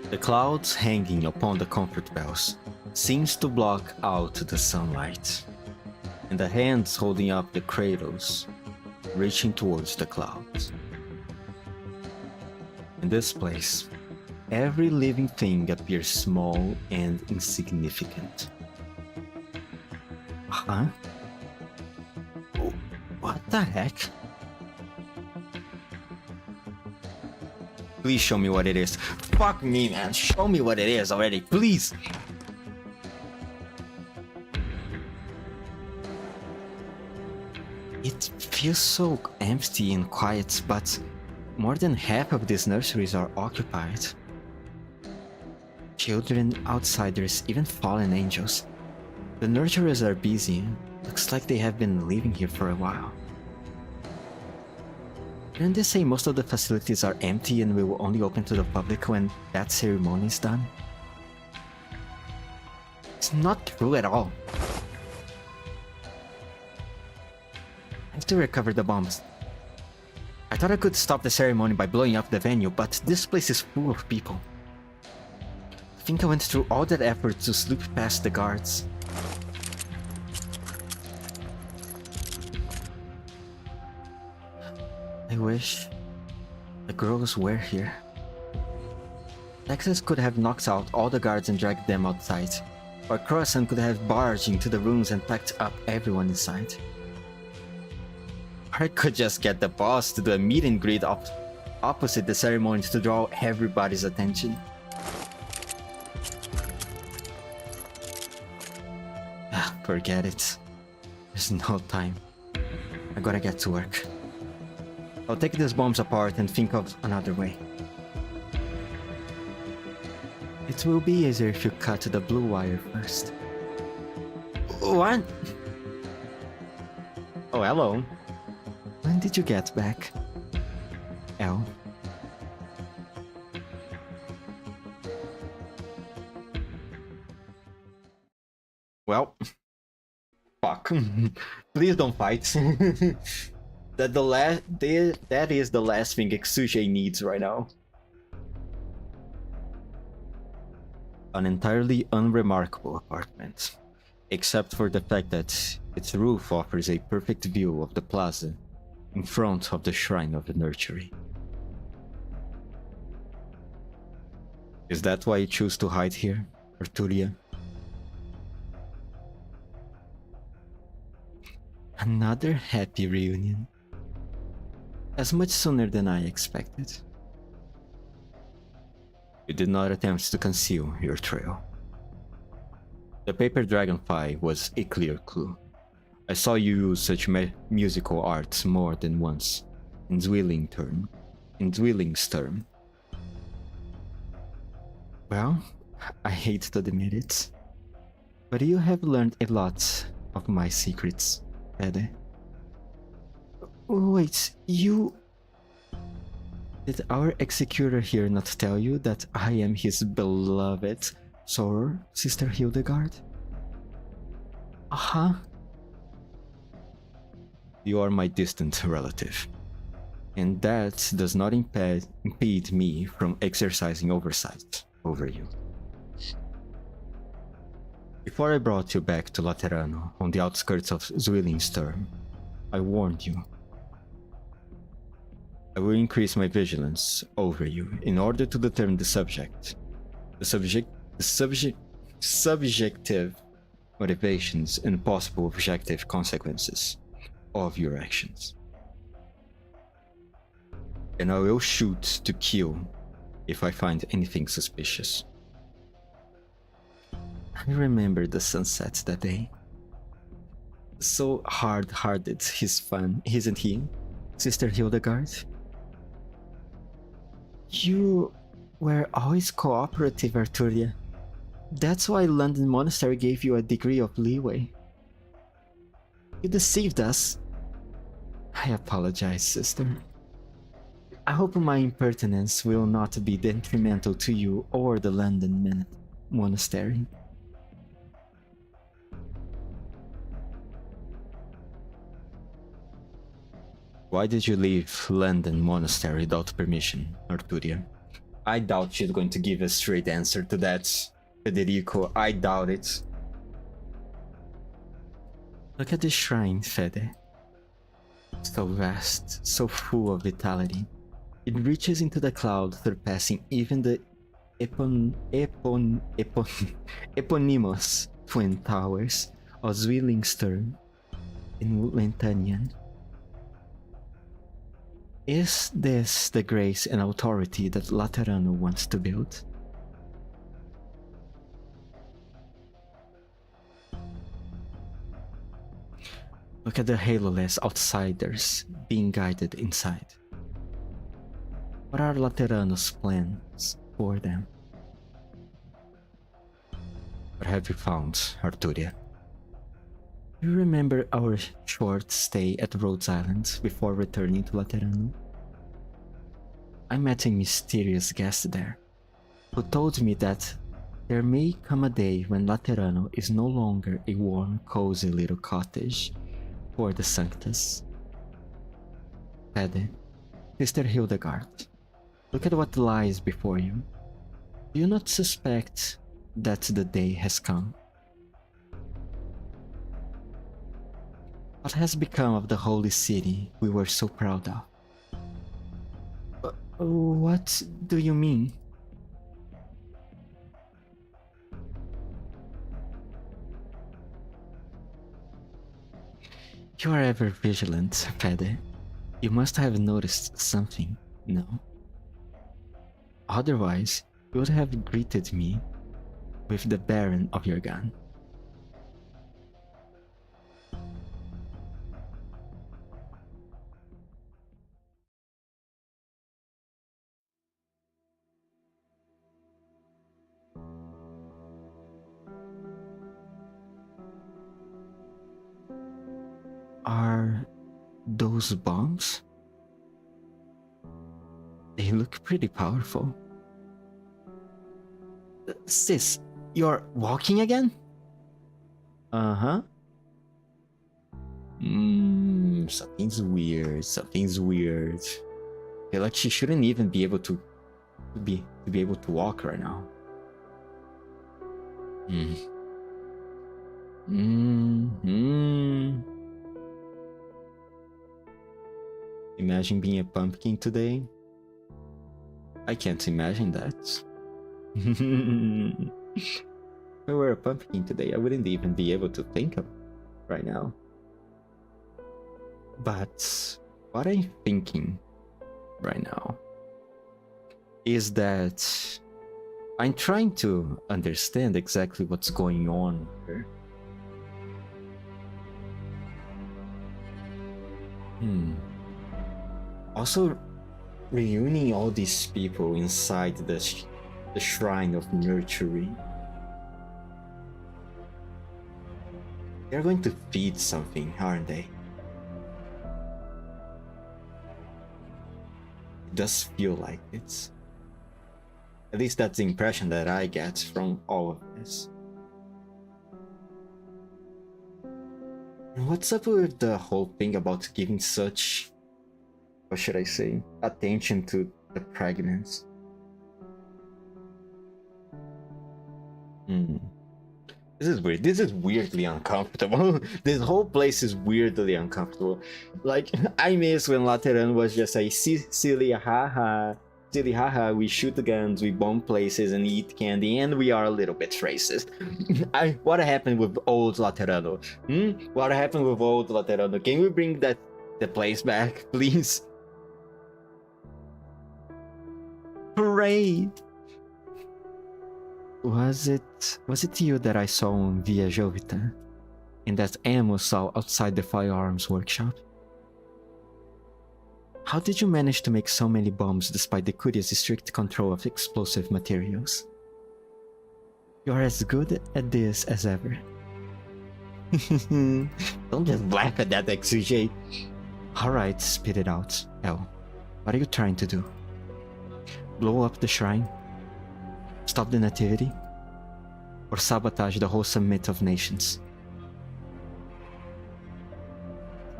S1: The clouds hanging upon the comfort bells seems to block out the sunlight, and the hands holding up the cradles reaching towards the clouds. In this place, every living thing appears small and insignificant. Huh? What the heck? Please show me what it is. Fuck me, man. Show me what it is already, please. It feels so empty and quiet, but more than half of these nurseries are occupied. Children, outsiders, even fallen angels. The nurturers are busy. Looks like they have been living here for a while. Didn't they say most of the facilities are empty and will only open to the public when that ceremony is done? It's not true at all. I have to recover the bombs. I thought I could stop the ceremony by blowing up the venue, but this place is full of people. I think I went through all that effort to slip past the guards. I wish the girls were here. Texas could have knocked out all the guards and dragged them outside, or Croissant could have barged into the rooms and packed up everyone inside. Or I could just get the boss to do a meet and greet opposite the ceremony to draw everybody's attention. Forget it. There's no time. I gotta get to work. I'll take these bombs apart and think of another way. It will be easier if you cut the blue wire first. What? Oh, hello. When did you get back? L. Well, fuck. Please don't fight. That is the last thing Exuje needs right now. An entirely unremarkable apartment, except for the fact that its roof offers a perfect view of the plaza in front of the Shrine of the Nurtury. Is that why you choose to hide here, Arturia? Another happy reunion. As much sooner than I expected. You did not attempt to conceal your trail. The paper dragonfly was a clear clue. I saw you use such musical arts more than once in Zwilling's term. Well, I hate to admit it, but you have learned a lot of my secrets, Ede. Wait, you... Did our executor here not tell you that I am his beloved soror, Sister Hildegard? Uh-huh. You are my distant relative, and that does not impede me from exercising oversight over you. Before I brought you back to Laterano on the outskirts of Zwilling's term, I warned you. I will increase my vigilance over you in order to determine the subjective motivations and possible objective consequences of your actions. And I will shoot to kill if I find anything suspicious. I remember the sunset that day. So hard-hearted he's fun, isn't he, Sister Hildegard? You were always cooperative, Arturia. That's why London Monastery gave you a degree of leeway. You deceived us. I apologize, sister. I hope my impertinence will not be detrimental to you or the London Monastery. Why did you leave London Monastery without permission, Arturia? I doubt she's going to give a straight answer to that, Federico. I doubt it. Look at this shrine, Fede. So vast, so full of vitality. It reaches into the cloud, surpassing even the eponymous twin towers of Zwillingstern in Lentanian. Is this the grace and authority that Laterano wants to build? Look at the haloless outsiders being guided inside. What are Laterano's plans for them? What have you found, Arturia? You remember our short stay at Rhodes Island before returning to Laterano? I met a mysterious guest there, who told me that there may come a day when Laterano is no longer a warm, cozy little cottage for the Sanctus. Fede, Sister Hildegard, look at what lies before you. Do you not suspect that the day has come? What has become of the holy city we were so proud of? What do you mean? You are ever vigilant, Fede. You must have noticed something, no? Otherwise, you would have greeted me with the barrel of your gun. Are those bombs? They look pretty powerful. Sis, you're walking again? Uh-huh. Something's weird. Something's weird. I feel like she shouldn't even be able to be able to walk right now. Imagine being a pumpkin today. I can't imagine that. If I were a pumpkin today, I wouldn't even be able to think of right now. But what I'm thinking right now is that I'm trying to understand exactly what's going on here. Also, reuniting all these people inside the shrine of nurturing. They're going to feed something, aren't they? It does feel like it. At least that's the impression that I get from all of this. And what's up with the whole thing about giving such, what should I say, attention to the pregnant? This is weird. This is weirdly uncomfortable. This whole place is weirdly uncomfortable. Like, I miss when Lateran was just a silly haha, we shoot guns, we bomb places and eat candy, and we are a little bit racist. What happened with old Laterano? What happened with old Laterano? Can we bring the place back, please? Hooray! Was it you that I saw on Via Jovita? And that Amos saw outside the firearms workshop? How did you manage to make so many bombs despite the Curia's strict control of explosive materials? You're as good at this as ever. Don't just laugh at that, XJ. Alright, spit it out. Elle, what are you trying to do? Blow up the shrine? Stop the nativity? Or sabotage the whole summit of nations?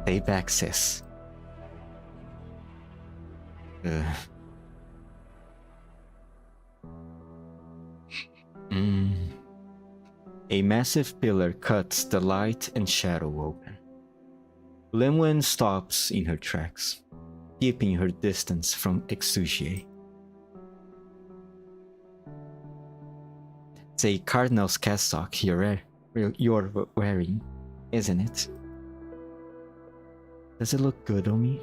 S1: Stay back, sis. A massive pillar cuts the light and shadow open. Lemwen stops in her tracks, keeping her distance from Exugie. It's a cardinal's cassock you're wearing, isn't it? Does it look good on me?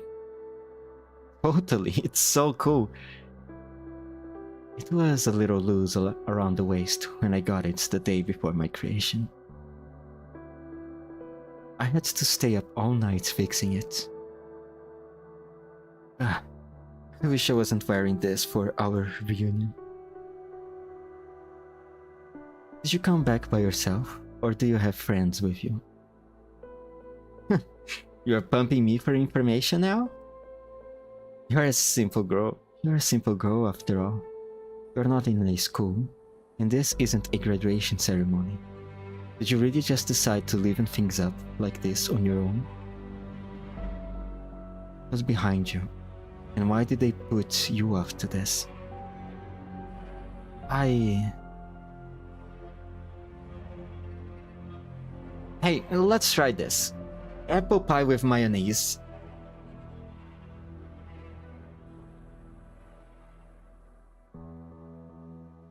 S1: Totally, it's so cool. It was a little loose around the waist when I got it the day before my creation. I had to stay up all night fixing it. I wish I wasn't wearing this for our reunion. Did you come back by yourself, or do you have friends with you? You're pumping me for information now? You're a simple girl. You're a simple girl after all. You're not in a school, and this isn't a graduation ceremony. Did you really just decide to liven things up like this on your own? What's behind you? And why did they put you up to this? Hey, let's try this. Apple pie with mayonnaise.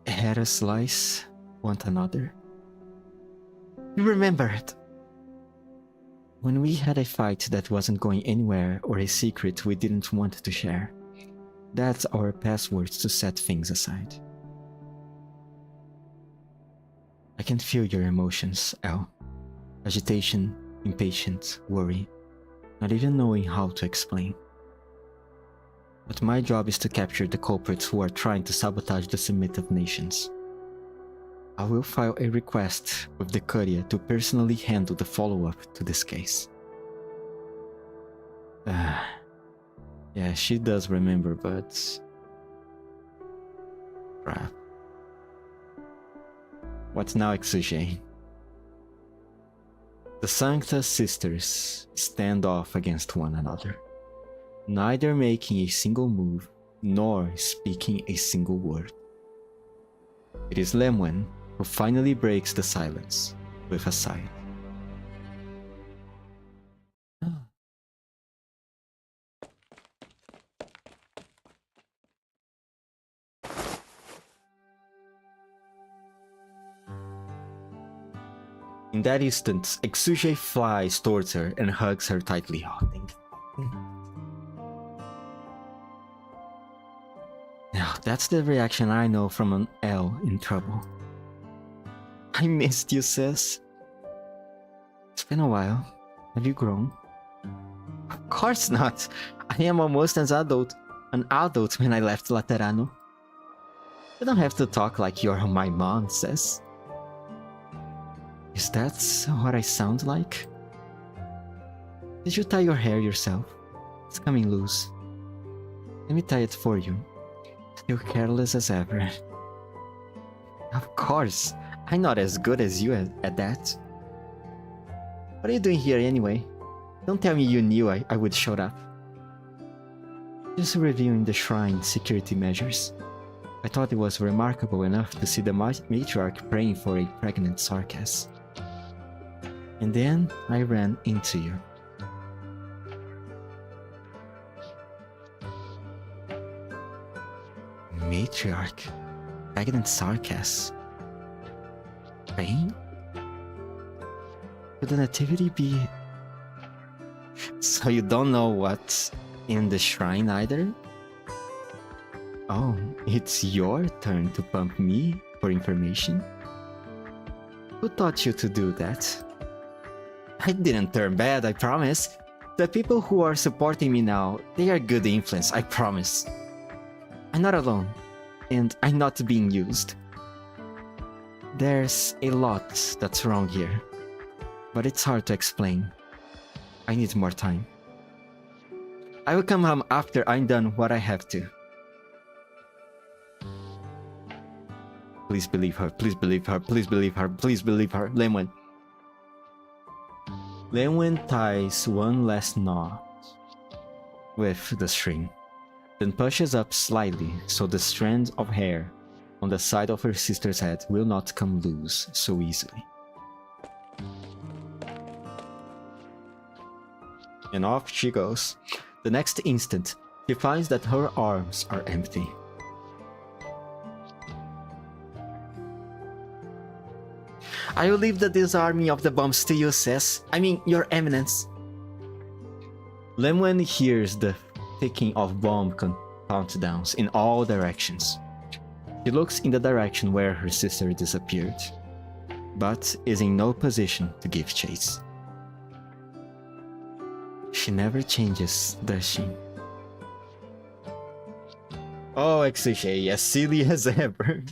S1: Had a slice, want another? You remember it? When we had a fight that wasn't going anywhere or a secret we didn't want to share. That's our passwords to set things aside. I can feel your emotions, Elle. Agitation, impatience, worry, not even knowing how to explain. But my job is to capture the culprits who are trying to sabotage the Summit of Nations. I will file a request with the Courier to personally handle the follow-up to this case. Yeah, she does remember, but... crap. What now, Exugie? The Sancta sisters stand off against one another, neither making a single move, nor speaking a single word. It is Lemwen who finally breaks the silence with a sigh. In that instant, Exugie flies towards her and hugs her tightly. Now, that's the reaction I know from an Elle in trouble. I missed you, sis. It's been a while. Have you grown? Of course not. I am almost an adult when I left Laterano. You don't have to talk like you're my mom, sis. Is that what I sound like? Did you tie your hair yourself? It's coming loose. Let me tie it for you. Still careless as ever. Of course, I'm not as good as you at that. What are you doing here anyway? Don't tell me you knew I would show up. Just reviewing the shrine security measures. I thought it was remarkable enough to see the matriarch praying for a pregnant Sarkis. And then I ran into you. Matriarch? Pregnant Sarkis? Praying? Could the nativity be... So you don't know what's in the shrine either? Oh, it's your turn to pump me for information? Who taught you to do that? I didn't turn bad, I promise. The people who are supporting me now, they are good influence, I promise. I'm not alone, and I'm not being used. There's a lot that's wrong here, but it's hard to explain. I need more time. I will come home after I'm done what I have to. Please believe her, please believe her, please believe her, please believe her. Lemwen. Lemwen ties one last knot with the string, then pushes up slightly so the strand of hair on the side of her sister's head will not come loose so easily. And off she goes. The next instant, she finds that her arms are empty. I will leave the disarming of the bombs to you, Sis. I mean, Your Eminence. Lemwen hears the ticking of bomb countdowns in all directions. She looks in the direction where her sister disappeared, but is in no position to give chase. She never changes, does she? Oh, Exige, as silly as ever.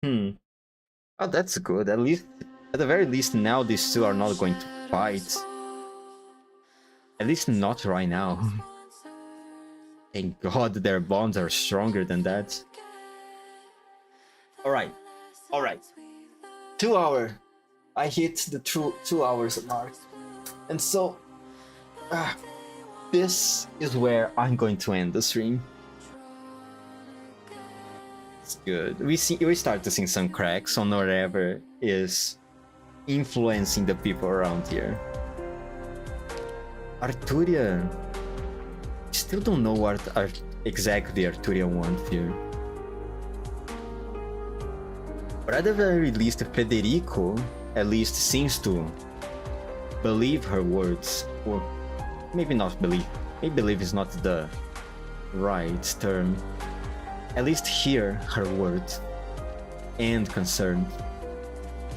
S1: Oh, that's good. At the very least, now these two are not going to fight. At least not right now. Thank God their bonds are stronger than that. Alright. 2 hours. I hit the 2 hours mark. And so, this is where I'm going to end the stream. It's good. We start to see some cracks on whatever is influencing the people around here. Arturia. Still don't know what exactly Arturia wants here. But at the very least, Federico at least seems to believe her words. Or maybe not believe. Maybe believe is not the right term. At least hear her words and concern.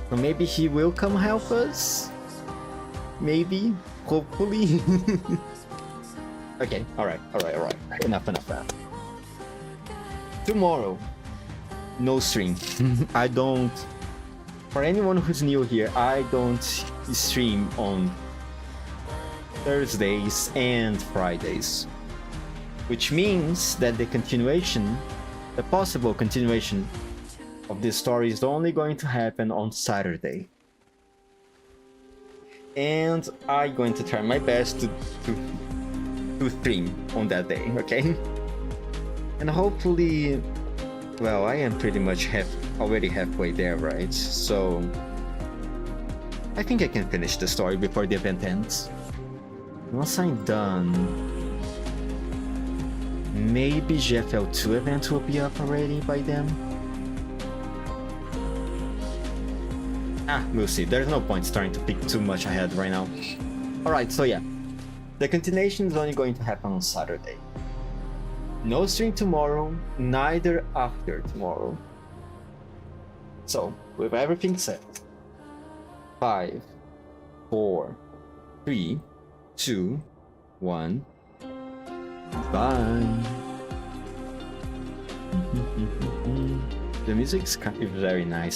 S1: So maybe he will come help us? Maybe? Hopefully? Okay, alright. Enough. Tomorrow, no stream. I don't... For anyone who's new here, I don't stream on Thursdays and Fridays. Which means that the possible continuation of this story is only going to happen on Saturday. And I'm going to try my best to stream on that day, okay? And hopefully, well, I am pretty much already halfway there, right? So I think I can finish the story before the event ends. Once I'm done, maybe GFL2 event will be up already by then. We'll see. There's no point starting to pick too much ahead right now. Alright, so yeah. The continuation is only going to happen on Saturday. No stream tomorrow, neither after tomorrow. So, with everything said, 5, 4, 3, 2, 1, bye. The music's very nice.